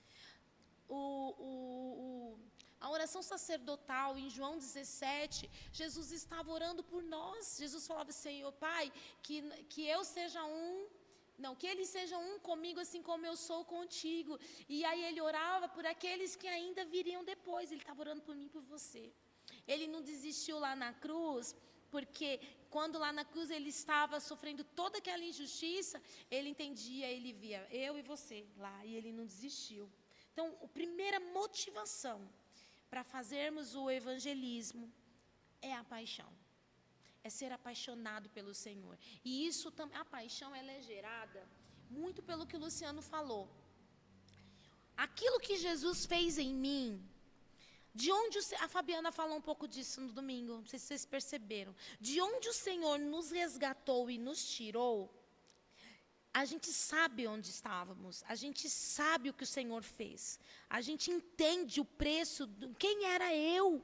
A oração sacerdotal em João 17, Jesus estava orando por nós. Jesus falava, Senhor, Pai, que eu seja um. Não, que eles sejam um comigo, assim como eu sou contigo. E aí ele orava por aqueles que ainda viriam depois. Ele estava orando por mim e por você. Ele não desistiu lá na cruz, porque quando lá na cruz ele estava sofrendo toda aquela injustiça, ele entendia, ele via eu e você lá, e ele não desistiu. Então, a primeira motivação para fazermos o evangelismo é a paixão. É ser apaixonado pelo Senhor. E isso também, a paixão, ela é gerada muito pelo que o Luciano falou. Aquilo que Jesus fez em mim, de onde a Fabiana falou um pouco disso no domingo, não sei se vocês perceberam. De onde o Senhor nos resgatou e nos tirou, a gente sabe onde estávamos, a gente sabe o que o Senhor fez. A gente entende o preço, quem era eu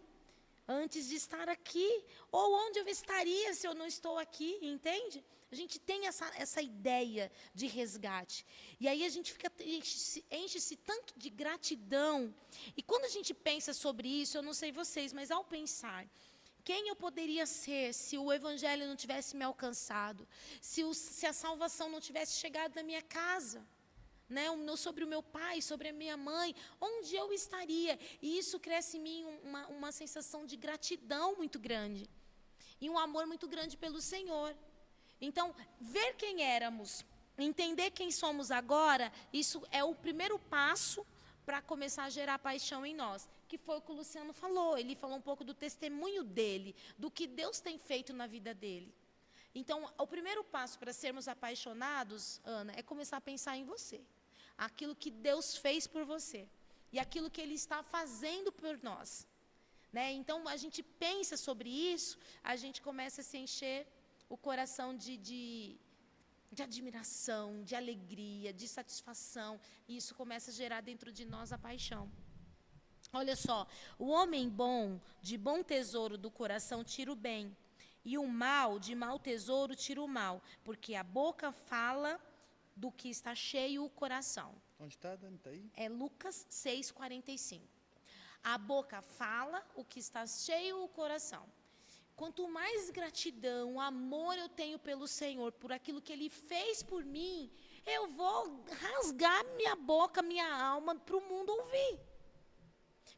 antes de estar aqui, ou onde eu estaria se eu não estou aqui, entende? A gente tem essa ideia de resgate. E aí a gente enche-se tanto de gratidão. E quando a gente pensa sobre isso, eu não sei vocês, mas ao pensar, quem eu poderia ser se o evangelho não tivesse me alcançado? Se a salvação não tivesse chegado na minha casa? Né, sobre o meu pai, sobre a minha mãe, onde eu estaria? E isso cresce em mim uma sensação de gratidão muito grande. E um amor muito grande pelo Senhor. Então, ver quem éramos, entender quem somos agora, isso é o primeiro passo para começar a gerar paixão em nós. Que foi o que o Luciano falou. Ele falou um pouco do testemunho dele, do que Deus tem feito na vida dele. Então, o primeiro passo para sermos apaixonados, Ana, é começar a pensar em você. Aquilo que Deus fez por você. E aquilo que Ele está fazendo por nós. Né? Então, a gente pensa sobre isso, a gente começa a se encher o coração de admiração, de alegria, de satisfação. E isso começa a gerar dentro de nós a paixão. Olha só, o homem bom, de bom tesouro do coração, tira o bem. E o mal, de mau tesouro, tira o mal. Porque a boca fala do que está cheio o coração. Onde está, Dani? Está aí? É Lucas 6,45. A boca fala o que está cheio o coração. Quanto mais gratidão, amor eu tenho pelo Senhor, por aquilo que Ele fez por mim, eu vou rasgar minha boca, minha alma, para o mundo ouvir.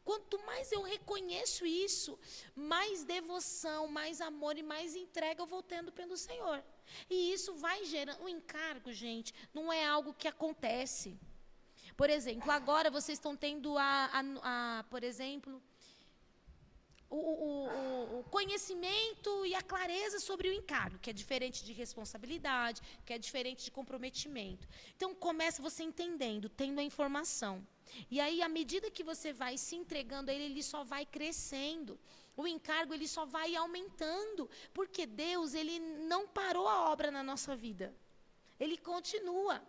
Quanto mais eu reconheço isso, mais devoção, mais amor e mais entrega eu vou tendo pelo Senhor. E isso vai gerando. O encargo, gente, não é algo que acontece. Por exemplo, agora vocês estão tendo, por exemplo, o conhecimento e a clareza sobre o encargo, que é diferente de responsabilidade, que é diferente de comprometimento. Então, começa você entendendo, tendo a informação. E aí, à medida que você vai se entregando a ele só vai crescendo. O encargo, ele só vai aumentando. Porque Deus, ele não parou a obra na nossa vida. Ele continua.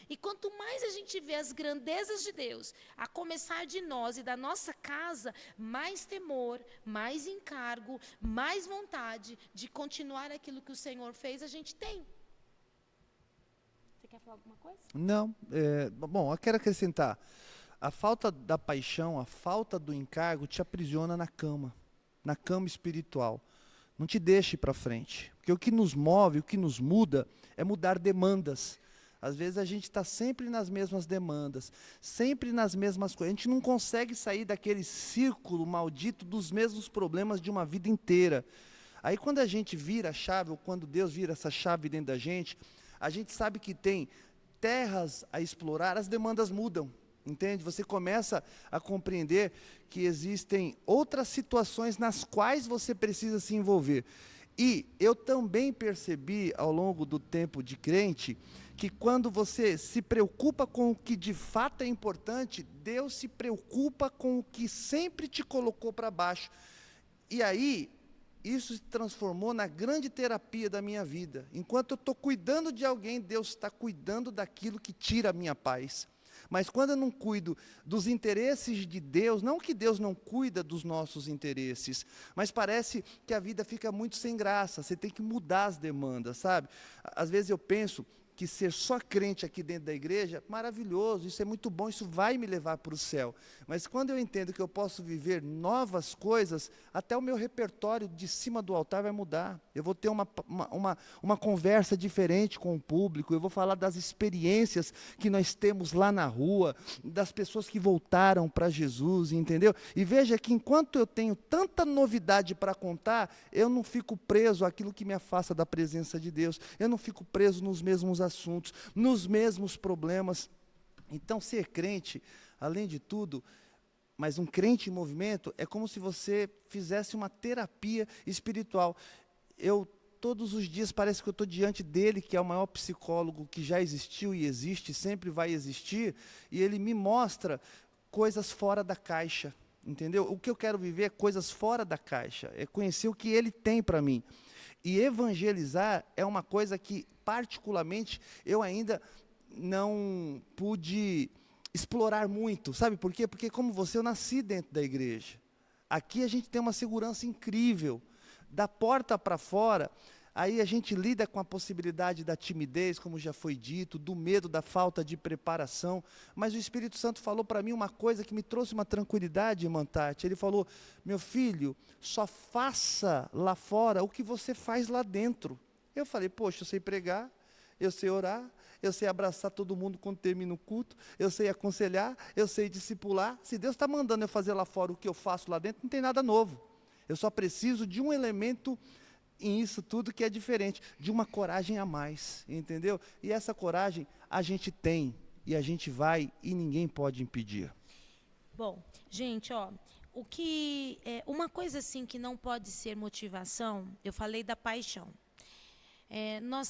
E quanto mais a gente vê as grandezas de Deus, a começar de nós e da nossa casa, mais temor, mais encargo, mais vontade de continuar aquilo que o Senhor fez, a gente tem. Você quer falar alguma coisa? Não, bom, eu quero acrescentar. A falta da paixão, a falta do encargo te aprisiona na cama espiritual. Não te deixe para frente. Porque o que nos move, o que nos muda, é mudar demandas. Às vezes a gente está sempre nas mesmas demandas, sempre nas mesmas coisas. A gente não consegue sair daquele círculo maldito dos mesmos problemas de uma vida inteira. Aí quando a gente vira a chave, ou quando Deus vira essa chave dentro da gente, a gente sabe que tem terras a explorar, as demandas mudam. Entende? Você começa a compreender que existem outras situações nas quais você precisa se envolver. E eu também percebi, ao longo do tempo de crente, que quando você se preocupa com o que de fato é importante, Deus se preocupa com o que sempre te colocou para baixo. E aí, isso se transformou na grande terapia da minha vida. Enquanto eu estou cuidando de alguém, Deus está cuidando daquilo que tira a minha paz. Mas quando eu não cuido dos interesses de Deus, não que Deus não cuida dos nossos interesses, mas parece que a vida fica muito sem graça, você tem que mudar as demandas, sabe? Às vezes eu penso que ser só crente aqui dentro da igreja, maravilhoso, isso é muito bom, isso vai me levar para o céu. Mas quando eu entendo que eu posso viver novas coisas, até o meu repertório de cima do altar vai mudar. Eu vou ter uma conversa diferente com o público, eu vou falar das experiências que nós temos lá na rua, das pessoas que voltaram para Jesus, entendeu? E veja que enquanto eu tenho tanta novidade para contar, eu não fico preso àquilo que me afasta da presença de Deus, eu não fico preso nos mesmos assuntos, nos mesmos problemas. Então, ser crente, além de tudo, mas um crente em movimento, é como se você fizesse uma terapia espiritual. Todos os dias, parece que eu estou diante dele, que é o maior psicólogo que já existiu e existe, sempre vai existir, e ele me mostra coisas fora da caixa, entendeu? O que eu quero viver é coisas fora da caixa, é conhecer o que ele tem para mim. E evangelizar é uma coisa que, particularmente, eu ainda não pude explorar muito. Sabe por quê? Porque, como você, eu nasci dentro da igreja. Aqui a gente tem uma segurança incrível. Da porta para fora, aí a gente lida com a possibilidade da timidez, como já foi dito, do medo, da falta de preparação. Mas o Espírito Santo falou para mim uma coisa que me trouxe uma tranquilidade, irmã Tati. Ele falou: meu filho, só faça lá fora o que você faz lá dentro. Eu falei: poxa, eu sei pregar, eu sei orar, eu sei abraçar todo mundo quando termina o culto, eu sei aconselhar, eu sei discipular. Se Deus está mandando eu fazer lá fora o que eu faço lá dentro, não tem nada novo. Eu só preciso de um elemento em isso tudo que é diferente, de uma coragem a mais, entendeu? E essa coragem a gente tem, e a gente vai, e ninguém pode impedir. Bom, gente, uma coisa assim que não pode ser motivação, eu falei da paixão.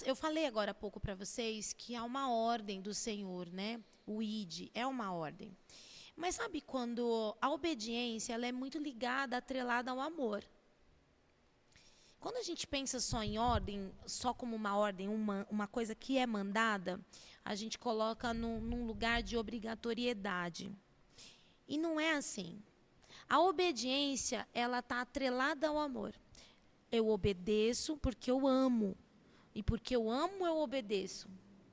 Eu falei agora há pouco para vocês que há uma ordem do Senhor, né? O ID é uma ordem. Mas sabe quando a obediência ela é muito ligada, atrelada ao amor. Quando a gente pensa só em ordem, só como uma ordem, uma coisa que é mandada, a gente coloca num lugar de obrigatoriedade. E não é assim. A obediência, ela está atrelada ao amor. Eu obedeço porque eu amo. E porque eu amo, eu obedeço.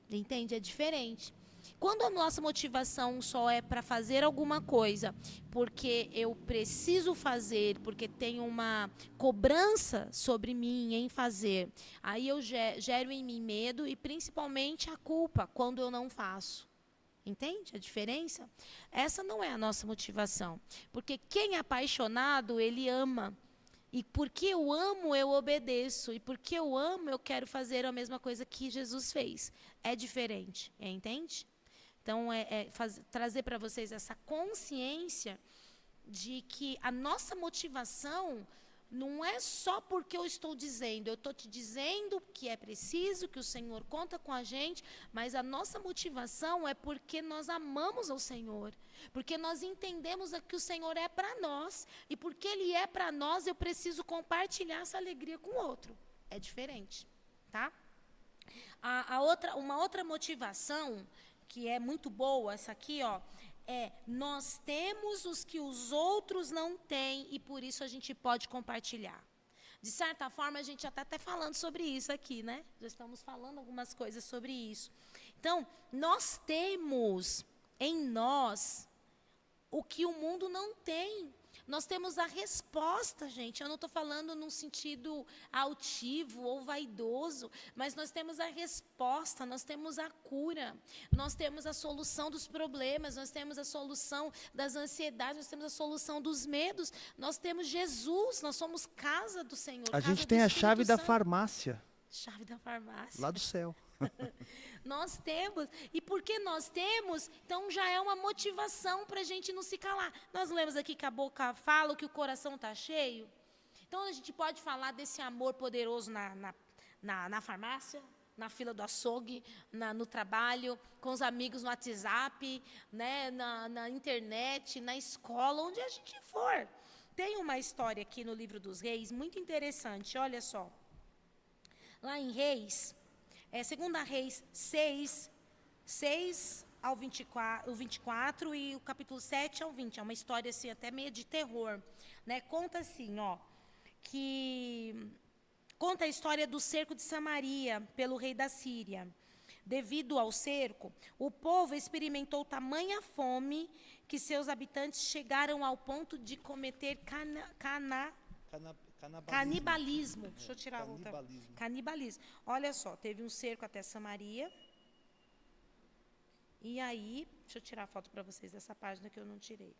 Entende? É diferente. Quando a nossa motivação só é para fazer alguma coisa, porque eu preciso fazer, porque tem uma cobrança sobre mim em fazer, aí eu gero em mim medo e principalmente a culpa quando eu não faço. Entende a diferença? Essa não é a nossa motivação. Porque quem é apaixonado, ele ama. E porque eu amo, eu obedeço. E porque eu amo, eu quero fazer a mesma coisa que Jesus fez. É diferente, entende? Então, trazer para vocês essa consciência de que a nossa motivação não é só porque eu estou dizendo, eu estou te dizendo que é preciso, que o Senhor conta com a gente, mas a nossa motivação é porque nós amamos ao Senhor, porque nós entendemos que o Senhor é para nós, e porque Ele é para nós, eu preciso compartilhar essa alegria com o outro. É diferente, tá? Uma outra motivação, que é muito boa, essa aqui, ó, nós temos os que os outros não têm e por isso a gente pode compartilhar. De certa forma, a gente já está até falando sobre isso aqui, né? Já estamos falando algumas coisas sobre isso. Então, nós temos em nós o que o mundo não tem. Nós temos a resposta, gente. Eu não estou falando num sentido altivo ou vaidoso, mas nós temos a resposta, nós temos a cura, nós temos a solução dos problemas, nós temos a solução das ansiedades, nós temos a solução dos medos, nós temos Jesus, nós somos casa do Senhor. A gente tem a chave da farmácia. Chave da farmácia. Lá do céu. Nós temos, e porque nós temos, então já é uma motivação para a gente não se calar. Nós lemos aqui que a boca fala, que o coração está cheio. Então a gente pode falar desse amor poderoso na farmácia, na fila do açougue, no trabalho, com os amigos no WhatsApp, né, na internet, na escola, onde a gente for. Tem uma história aqui no livro dos Reis, muito interessante, olha só. Lá em Reis, 2 Reis 6 ao 24 e o capítulo 7 ao 20. É uma história assim, até meio de terror. Né? Conta assim, ó, conta a história do cerco de Samaria pelo rei da Síria. Devido ao cerco, o povo experimentou tamanha fome que seus habitantes chegaram ao ponto de cometer canibalismo. Deixa eu tirar a outra. Canibalismo. Olha só, teve um cerco até Samaria. E aí, deixa eu tirar a foto para vocês dessa página que eu não tirei.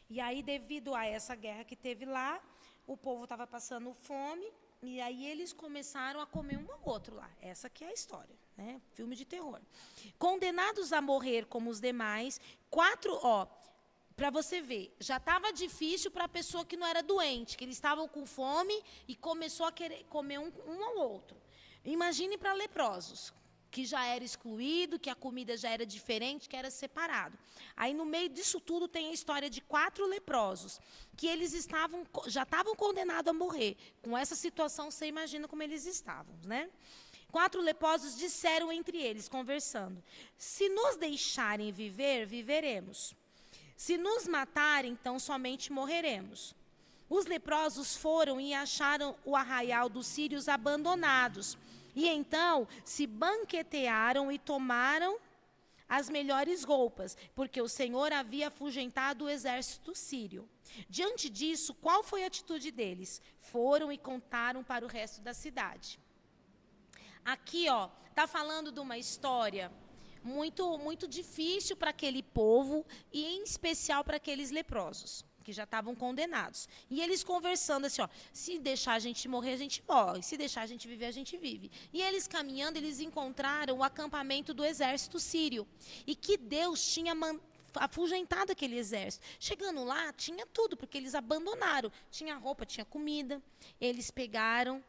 E aí, devido a essa guerra que teve lá, o povo estava passando fome, e aí eles começaram a comer um ao outro lá. Essa que é a história, né? Filme de terror. Condenados a morrer como os demais, para você ver, já estava difícil para a pessoa que não era doente, que eles estavam com fome e começou a querer comer um ao outro. Imagine para leprosos, que já era excluído, que a comida já era diferente, que era separado. Aí, no meio disso tudo, tem a história de 4 leprosos, que eles já estavam condenados a morrer. Com essa situação, você imagina como eles estavam, né? 4 leprosos disseram entre eles, conversando: se nos deixarem viver, viveremos. Se nos matarem, então somente morreremos. Os leprosos foram e acharam o arraial dos sírios abandonados. E então se banquetearam e tomaram as melhores roupas, porque o Senhor havia afugentado o exército sírio. Diante disso, qual foi a atitude deles? Foram e contaram para o resto da cidade. Aqui, está falando de uma história muito, muito difícil para aquele povo e em especial para aqueles leprosos, que já estavam condenados. E eles conversando assim, se deixar a gente morrer, a gente morre. Se deixar a gente viver, a gente vive. E eles caminhando, eles encontraram o acampamento do exército sírio. E que Deus tinha afugentado aquele exército. Chegando lá, tinha tudo, porque eles abandonaram. Tinha roupa, tinha comida. Eles pegaram,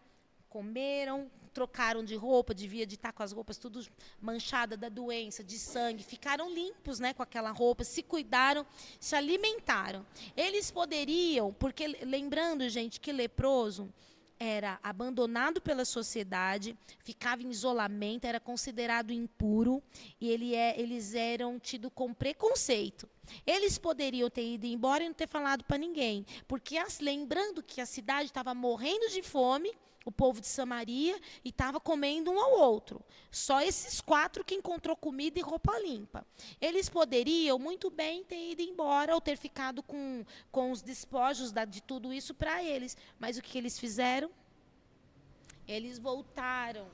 comeram, trocaram de roupa, devia de estar com as roupas tudo manchada da doença, de sangue, ficaram limpos, né, com aquela roupa, se cuidaram, se alimentaram. Eles poderiam, porque lembrando, gente, que leproso era abandonado pela sociedade, ficava em isolamento, era considerado impuro, e eles eram tidos com preconceito. Eles poderiam ter ido embora e não ter falado para ninguém, porque lembrando que a cidade estava morrendo de fome, o povo de Samaria, e estava comendo um ao outro. Só esses 4 que encontrou comida e roupa limpa. Eles poderiam muito bem ter ido embora ou ter ficado com os despojos de tudo isso para eles. Mas o que eles fizeram? Eles voltaram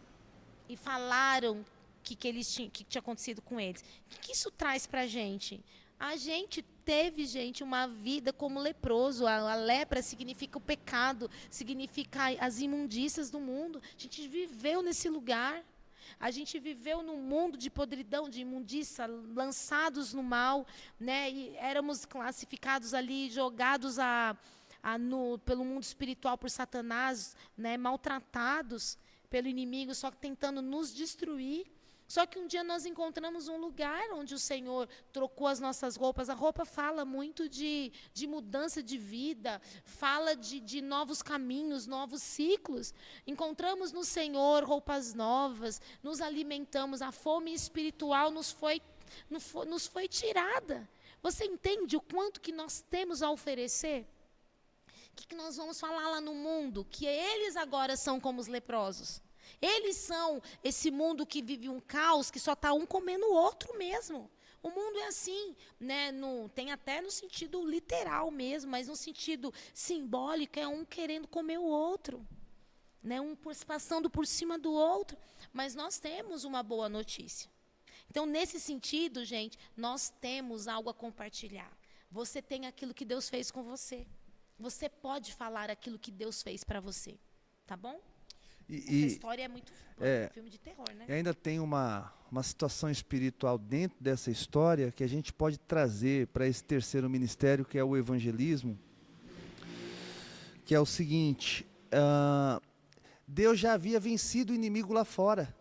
e falaram que tinha acontecido com eles. O que isso traz para a gente? A gente teve, gente, uma vida como leproso. A lepra significa o pecado, significa as imundícias do mundo. A gente viveu nesse lugar. A gente viveu num mundo de podridão, de imundícia, lançados no mal, né? E éramos classificados ali, jogados pelo mundo espiritual por Satanás, né? Maltratados pelo inimigo, só que tentando nos destruir. Só que um dia nós encontramos um lugar onde o Senhor trocou as nossas roupas. A roupa fala muito de mudança de vida, fala de novos caminhos, novos ciclos. Encontramos no Senhor roupas novas, nos alimentamos, a fome espiritual nos foi tirada. Você entende o quanto que nós temos a oferecer? O que nós vamos falar lá no mundo? Que eles agora são como os leprosos. Eles são esse mundo que vive um caos, que só está um comendo o outro mesmo. O mundo é assim, né? Tem até no sentido literal mesmo, mas no sentido simbólico é um querendo comer o outro, né? Um passando por cima do outro. Mas nós temos uma boa notícia. Então, nesse sentido, gente, nós temos algo a compartilhar. Você tem aquilo que Deus fez com você. Você pode falar aquilo que Deus fez para você, tá bom? Essa história é muito filme de terror, né? E ainda tem uma situação espiritual dentro dessa história que a gente pode trazer para esse terceiro ministério, que é o evangelismo, que é o seguinte, Deus já havia vencido o inimigo lá fora,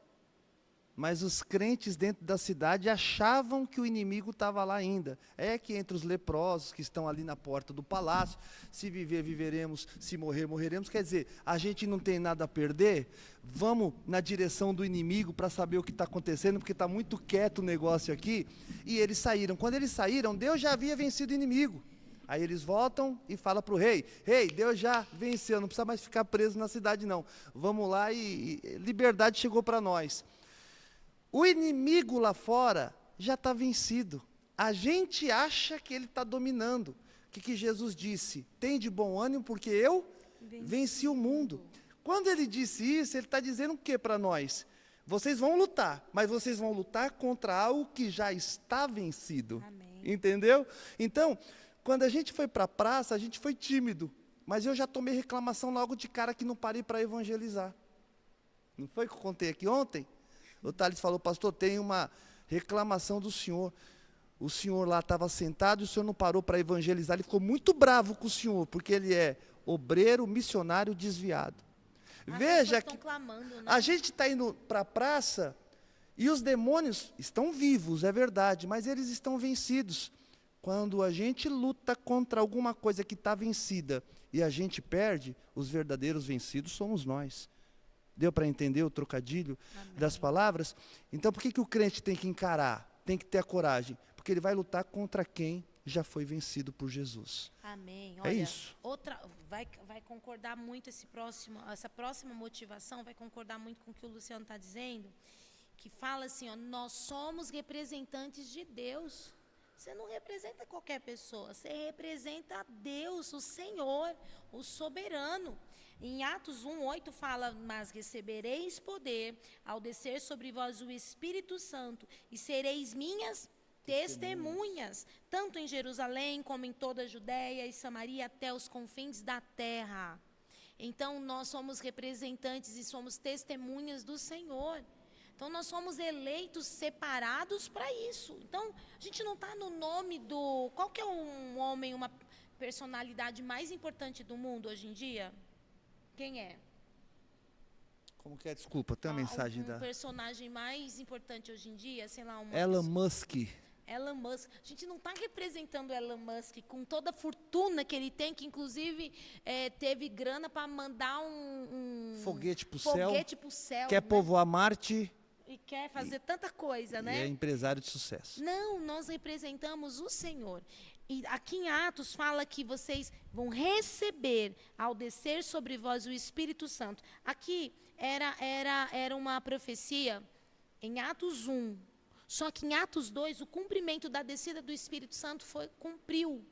mas os crentes dentro da cidade achavam que o inimigo estava lá ainda. É que entre os leprosos que estão ali na porta do palácio, se viver, viveremos, se morrer, morreremos. Quer dizer, a gente não tem nada a perder, vamos na direção do inimigo para saber o que está acontecendo, porque está muito quieto o negócio aqui. E eles saíram. Quando eles saíram, Deus já havia vencido o inimigo. Aí eles voltam e falam para o rei, Deus já venceu, não precisa mais ficar preso na cidade não. Vamos lá e liberdade chegou para nós. O inimigo lá fora já está vencido. A gente acha que ele está dominando. O que Jesus disse? Tem de bom ânimo porque eu venci o mundo. Quando ele disse isso, ele está dizendo o que para nós? Vocês vão lutar, mas vocês vão lutar contra algo que já está vencido. Amém. Entendeu? Então, quando a gente foi para a praça, a gente foi tímido. Mas eu já tomei reclamação logo de cara que não parei para evangelizar. Não foi que eu contei aqui ontem? O Thales falou, pastor, tem uma reclamação do senhor. O senhor lá estava sentado e o senhor não parou para evangelizar. Ele ficou muito bravo com o senhor, porque ele é obreiro, missionário desviado. Veja que clamando, né? A gente está indo para a praça e os demônios estão vivos, é verdade, mas eles estão vencidos. Quando a gente luta contra alguma coisa que está vencida e a gente perde, os verdadeiros vencidos somos nós. Deu para entender o trocadilho das palavras? Então, por que o crente tem que encarar? Tem que ter a coragem? Porque ele vai lutar contra quem já foi vencido por Jesus. Amém. Olha, é isso. Vai concordar muito essa próxima motivação, vai concordar muito com o que o Luciano está dizendo, que fala assim, nós somos representantes de Deus. Você não representa qualquer pessoa, você representa a Deus, o Senhor, o soberano. Em Atos 1:8 fala, mas recebereis poder ao descer sobre vós o Espírito Santo e sereis minhas testemunhas, tanto em Jerusalém como em toda a Judéia e Samaria até os confins da terra. Então nós somos representantes e somos testemunhas do Senhor. Então, nós somos eleitos, separados para isso. Então, a gente não está no nome do... Qual que é um homem, uma personalidade mais importante do mundo hoje em dia? Quem é? Como que é? Desculpa, tem uma mensagem da... O personagem mais importante hoje em dia, sei lá... Elon Musk. Elon Musk. A gente não está representando Elon Musk com toda a fortuna que ele tem, que inclusive teve grana para mandar um foguete para o céu. Quer povoar Marte... E quer fazer tanta coisa, né? E é empresário de sucesso. Não, nós representamos o Senhor. E aqui em Atos fala que vocês vão receber, ao descer sobre vós o Espírito Santo. Aqui era uma profecia em Atos 1. Só que em Atos 2, o cumprimento da descida do Espírito Santo cumpriu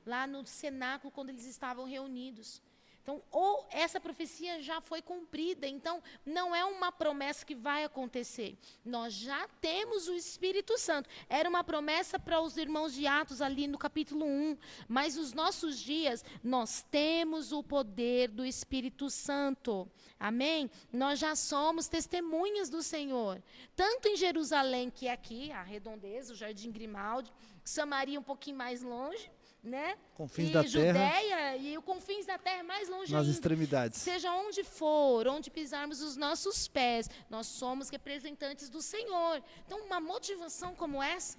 lá no cenáculo, quando eles estavam reunidos. Então, ou essa profecia já foi cumprida, então não é uma promessa que vai acontecer. Nós já temos o Espírito Santo. Era uma promessa para os irmãos de Atos ali no capítulo 1, mas nos nossos dias nós temos o poder do Espírito Santo. Amém? Nós já somos testemunhas do Senhor, tanto em Jerusalém, que é aqui, a redondeza, o Jardim Grimaldi, Samaria um pouquinho mais longe, né? Confins e da Judéia, terra, e o confins da terra mais longe nas ainda. extremidades. Seja onde for, onde pisarmos os nossos pés, nós somos representantes do Senhor. Então, uma motivação como essa,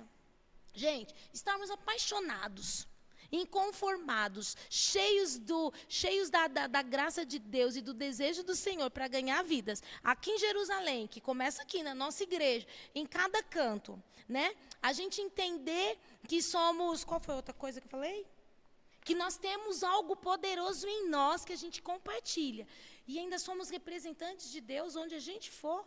gente, estarmos apaixonados, inconformados, cheios da graça de Deus e do desejo do Senhor para ganhar vidas. Aqui em Jerusalém, que começa aqui na nossa igreja, em cada canto, né? A gente entender que somos... Qual foi a outra coisa que eu falei? Que nós temos algo poderoso em nós que a gente compartilha. E ainda somos representantes de Deus onde a gente for.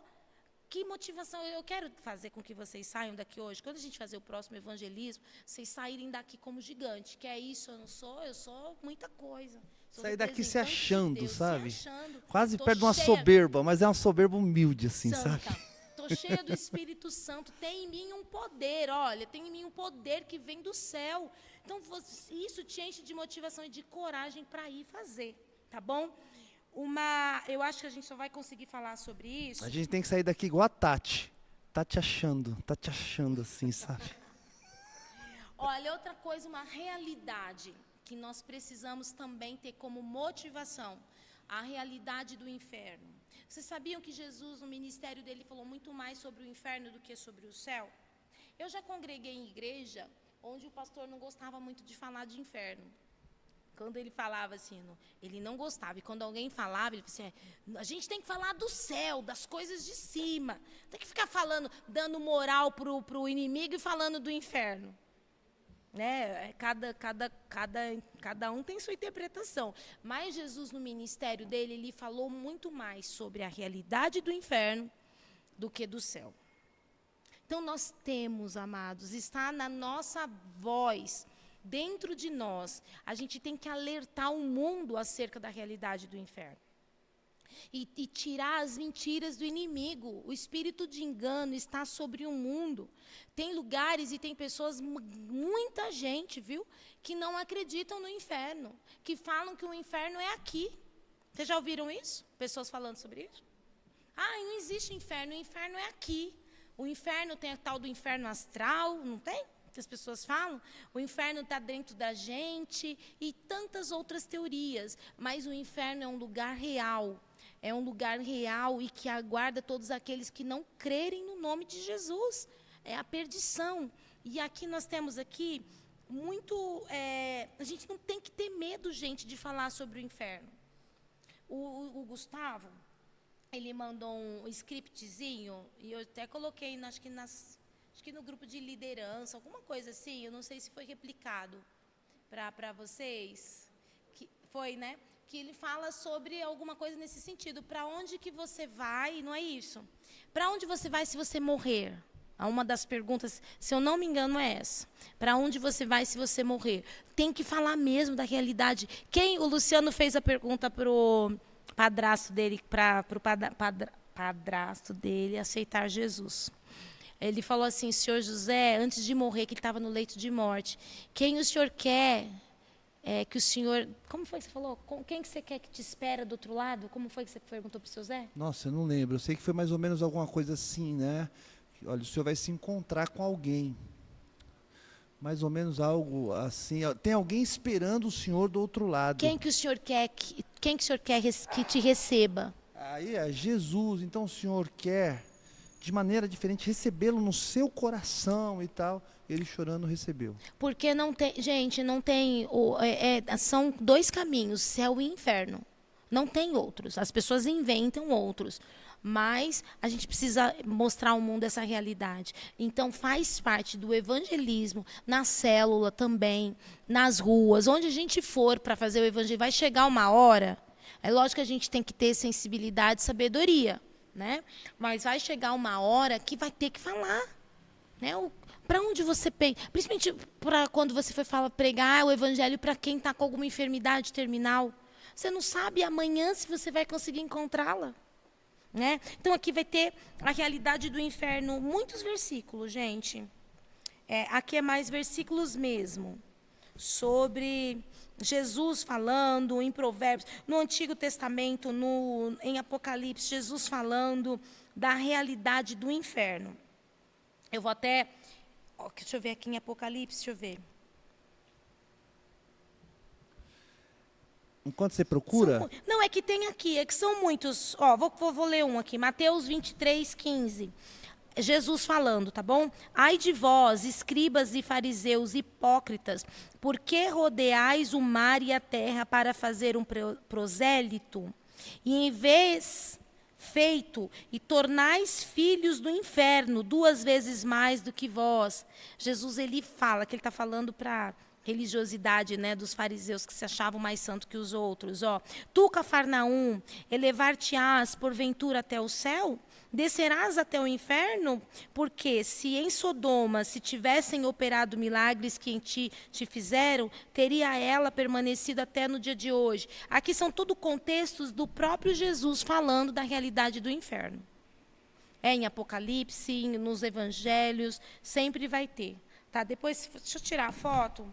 Que motivação. Eu quero fazer com que vocês saiam daqui hoje. Quando a gente fazer o próximo evangelismo, vocês saírem daqui como gigante. Que é isso, eu sou muita coisa. Sair daqui se achando, Deus, sabe? se achando. Quase Tô perto de uma cheia- soberba, mas é uma soberba humilde, assim, Santa. sabe? Estou cheia do Espírito Santo. Tem em mim um poder, olha, tem em mim um poder que vem do céu. Então, isso te enche de motivação e de coragem para ir fazer, tá bom? Eu acho que a gente só vai conseguir falar sobre isso. A gente tem que sair daqui igual a Tati. Tá te achando assim, sabe? Olha, outra coisa, uma realidade que nós precisamos também ter como motivação, a realidade do inferno. Vocês sabiam que Jesus, no ministério dele, falou muito mais sobre o inferno do que sobre o céu? Eu já congreguei em igreja onde o pastor não gostava muito de falar de inferno. Quando ele falava assim, ele não gostava. E quando alguém falava, ele falava assim, a gente tem que falar do céu, das coisas de cima. Tem que ficar falando, dando moral para o inimigo e falando do inferno. Né? Cada um tem sua interpretação. Mas Jesus, no ministério dele, ele falou muito mais sobre a realidade do inferno do que do céu. Então, nós temos, amados, está na nossa voz, dentro de nós, a gente tem que alertar o mundo acerca da realidade do inferno. E tirar as mentiras do inimigo. O espírito de engano está sobre o mundo. Tem lugares e tem pessoas, muita gente, viu, que não acreditam no inferno, que falam que o inferno é aqui. Vocês já ouviram isso? Pessoas falando sobre isso? Não existe inferno, o inferno é aqui. O inferno tem a tal do inferno astral, não tem? Que as pessoas falam. O inferno está dentro da gente e tantas outras teorias. Mas o inferno é um lugar real. É um lugar real e que aguarda todos aqueles que não crerem no nome de Jesus. É a perdição. E aqui nós temos aqui a gente não tem que ter medo, gente, de falar sobre o inferno. O Gustavo, ele mandou um scriptzinho, e eu até coloquei, acho que no grupo de liderança, alguma coisa assim, eu não sei se foi replicado para vocês. Foi, né? Que ele fala sobre alguma coisa nesse sentido. Para onde que você vai? Não é isso. Para onde você vai se você morrer? Uma das perguntas, se eu não me engano, é essa. Para onde você vai se você morrer? Tem que falar mesmo da realidade. O Luciano fez a pergunta para o padrasto dele, para o padrasto dele aceitar Jesus. Ele falou assim, senhor José, antes de morrer, que ele estava no leito de morte, quem o senhor quer que o senhor... Como foi que você falou? Quem que você quer que te espera do outro lado? Como foi que você perguntou para o seu Zé? Nossa, eu não lembro. Eu sei que foi mais ou menos alguma coisa assim, né? Olha, o senhor vai se encontrar com alguém. Mais ou menos algo assim. Tem alguém esperando o senhor do outro lado. Quem que o senhor quer que te receba? Aí é Jesus. Então o senhor quer, de maneira diferente, recebê-lo no seu coração e tal. Ele chorando recebeu. Porque não tem, gente, não tem, são dois caminhos, céu e inferno. Não tem outros. As pessoas inventam outros. Mas a gente precisa mostrar ao mundo essa realidade. Então, faz parte do evangelismo, na célula também, nas ruas, onde a gente for para fazer o evangelho. Vai chegar uma hora, é lógico que a gente tem que ter sensibilidade e sabedoria, né? Mas vai chegar uma hora que vai ter que falar, né? Para onde você pensa? Principalmente para quando você for pregar o evangelho para quem está com alguma enfermidade terminal. Você não sabe amanhã se você vai conseguir encontrá-la. Né? Então, aqui vai ter a realidade do inferno, muitos versículos, gente. Aqui é mais versículos mesmo, sobre Jesus falando em Provérbios, no Antigo Testamento, em Apocalipse, Jesus falando da realidade do inferno. Eu vou até, deixa eu ver aqui em Apocalipse, deixa eu ver. Enquanto você procura... Não, é que tem aqui, é que são muitos. Vou ler um aqui, Mateus 23:15. Jesus falando, tá bom? Ai de vós, escribas e fariseus hipócritas, por que rodeais o mar e a terra para fazer um prosélito? E em vez feito, e tornais filhos do inferno 2 vezes mais do que vós. Jesus, ele fala, que ele está falando para religiosidade, né, dos fariseus que se achavam mais santos que os outros. Tu, Cafarnaum, elevar-te-ás porventura até o céu? Descerás até o inferno? Porque se em Sodoma se tivessem operado milagres que em ti te fizeram, teria ela permanecido até no dia de hoje. Aqui são tudo contextos do próprio Jesus falando da realidade do inferno. Em Apocalipse, nos Evangelhos, sempre vai ter. Tá, depois, deixa eu tirar a foto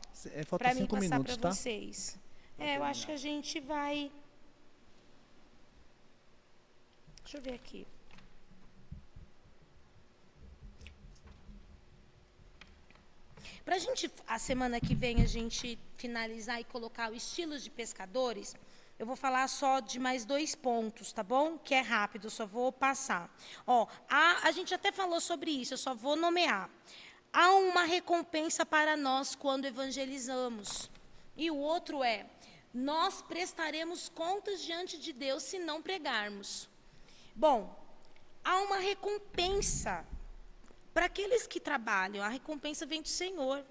para mim passar para vocês. Eu acho que a gente vai... Deixa eu ver aqui. Para a gente, a semana que vem, a gente finalizar e colocar o estilos de pescadores, eu vou falar só de mais 2 pontos, tá bom? Que é rápido, só vou passar. A gente até falou sobre isso, eu só vou nomear. Há uma recompensa para nós quando evangelizamos. E o outro é, nós prestaremos contas diante de Deus se não pregarmos. Bom, há uma recompensa para aqueles que trabalham. A recompensa vem do Senhor.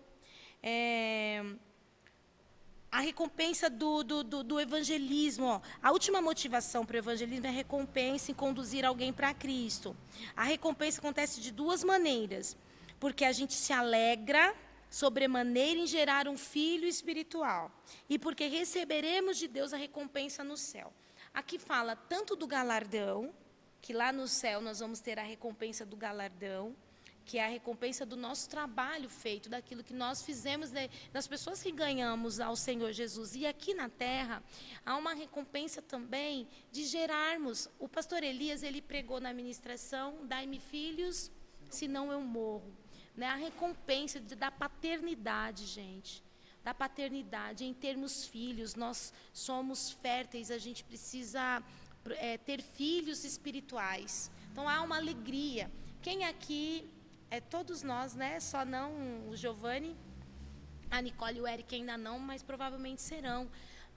A recompensa do evangelismo. A última motivação para o evangelismo é a recompensa em conduzir alguém para Cristo. A recompensa acontece de 2 maneiras. Porque a gente se alegra sobremaneira em gerar um filho espiritual. E porque receberemos de Deus a recompensa no céu. Aqui fala tanto do galardão, que lá no céu nós vamos ter a recompensa do galardão, que é a recompensa do nosso trabalho feito, daquilo que nós fizemos, das pessoas que ganhamos ao Senhor Jesus. E aqui na terra, há uma recompensa também de gerarmos. O pastor Elias, ele pregou na ministração, dai-me filhos, senão eu morro. Né, a recompensa da paternidade, gente. Da paternidade, em termos filhos, nós somos férteis, a gente precisa ter filhos espirituais. Então, há uma alegria. Quem aqui, todos nós, né? Só não o Giovanni, a Nicole e o Eric ainda não, mas provavelmente serão.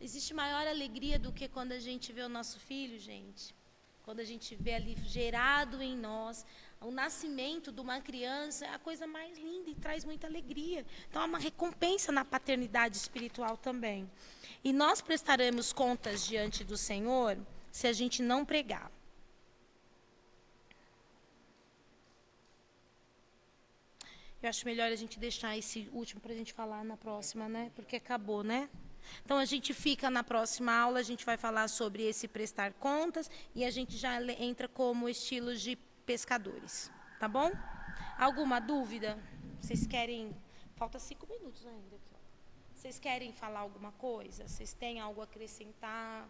Existe maior alegria do que quando a gente vê o nosso filho, gente. Quando a gente vê ali gerado em nós, o nascimento de uma criança é a coisa mais linda e traz muita alegria. Então, há uma recompensa na paternidade espiritual também. E nós prestaremos contas diante do Senhor se a gente não pregar. Eu acho melhor a gente deixar esse último para a gente falar na próxima, né? Porque acabou, né? Então, a gente fica na próxima aula, a gente vai falar sobre esse prestar contas e a gente já entra como estilos de pescadores, tá bom? Alguma dúvida? Vocês querem... Falta 5 minutos ainda aqui, ó. Vocês querem falar alguma coisa? Vocês têm algo a acrescentar?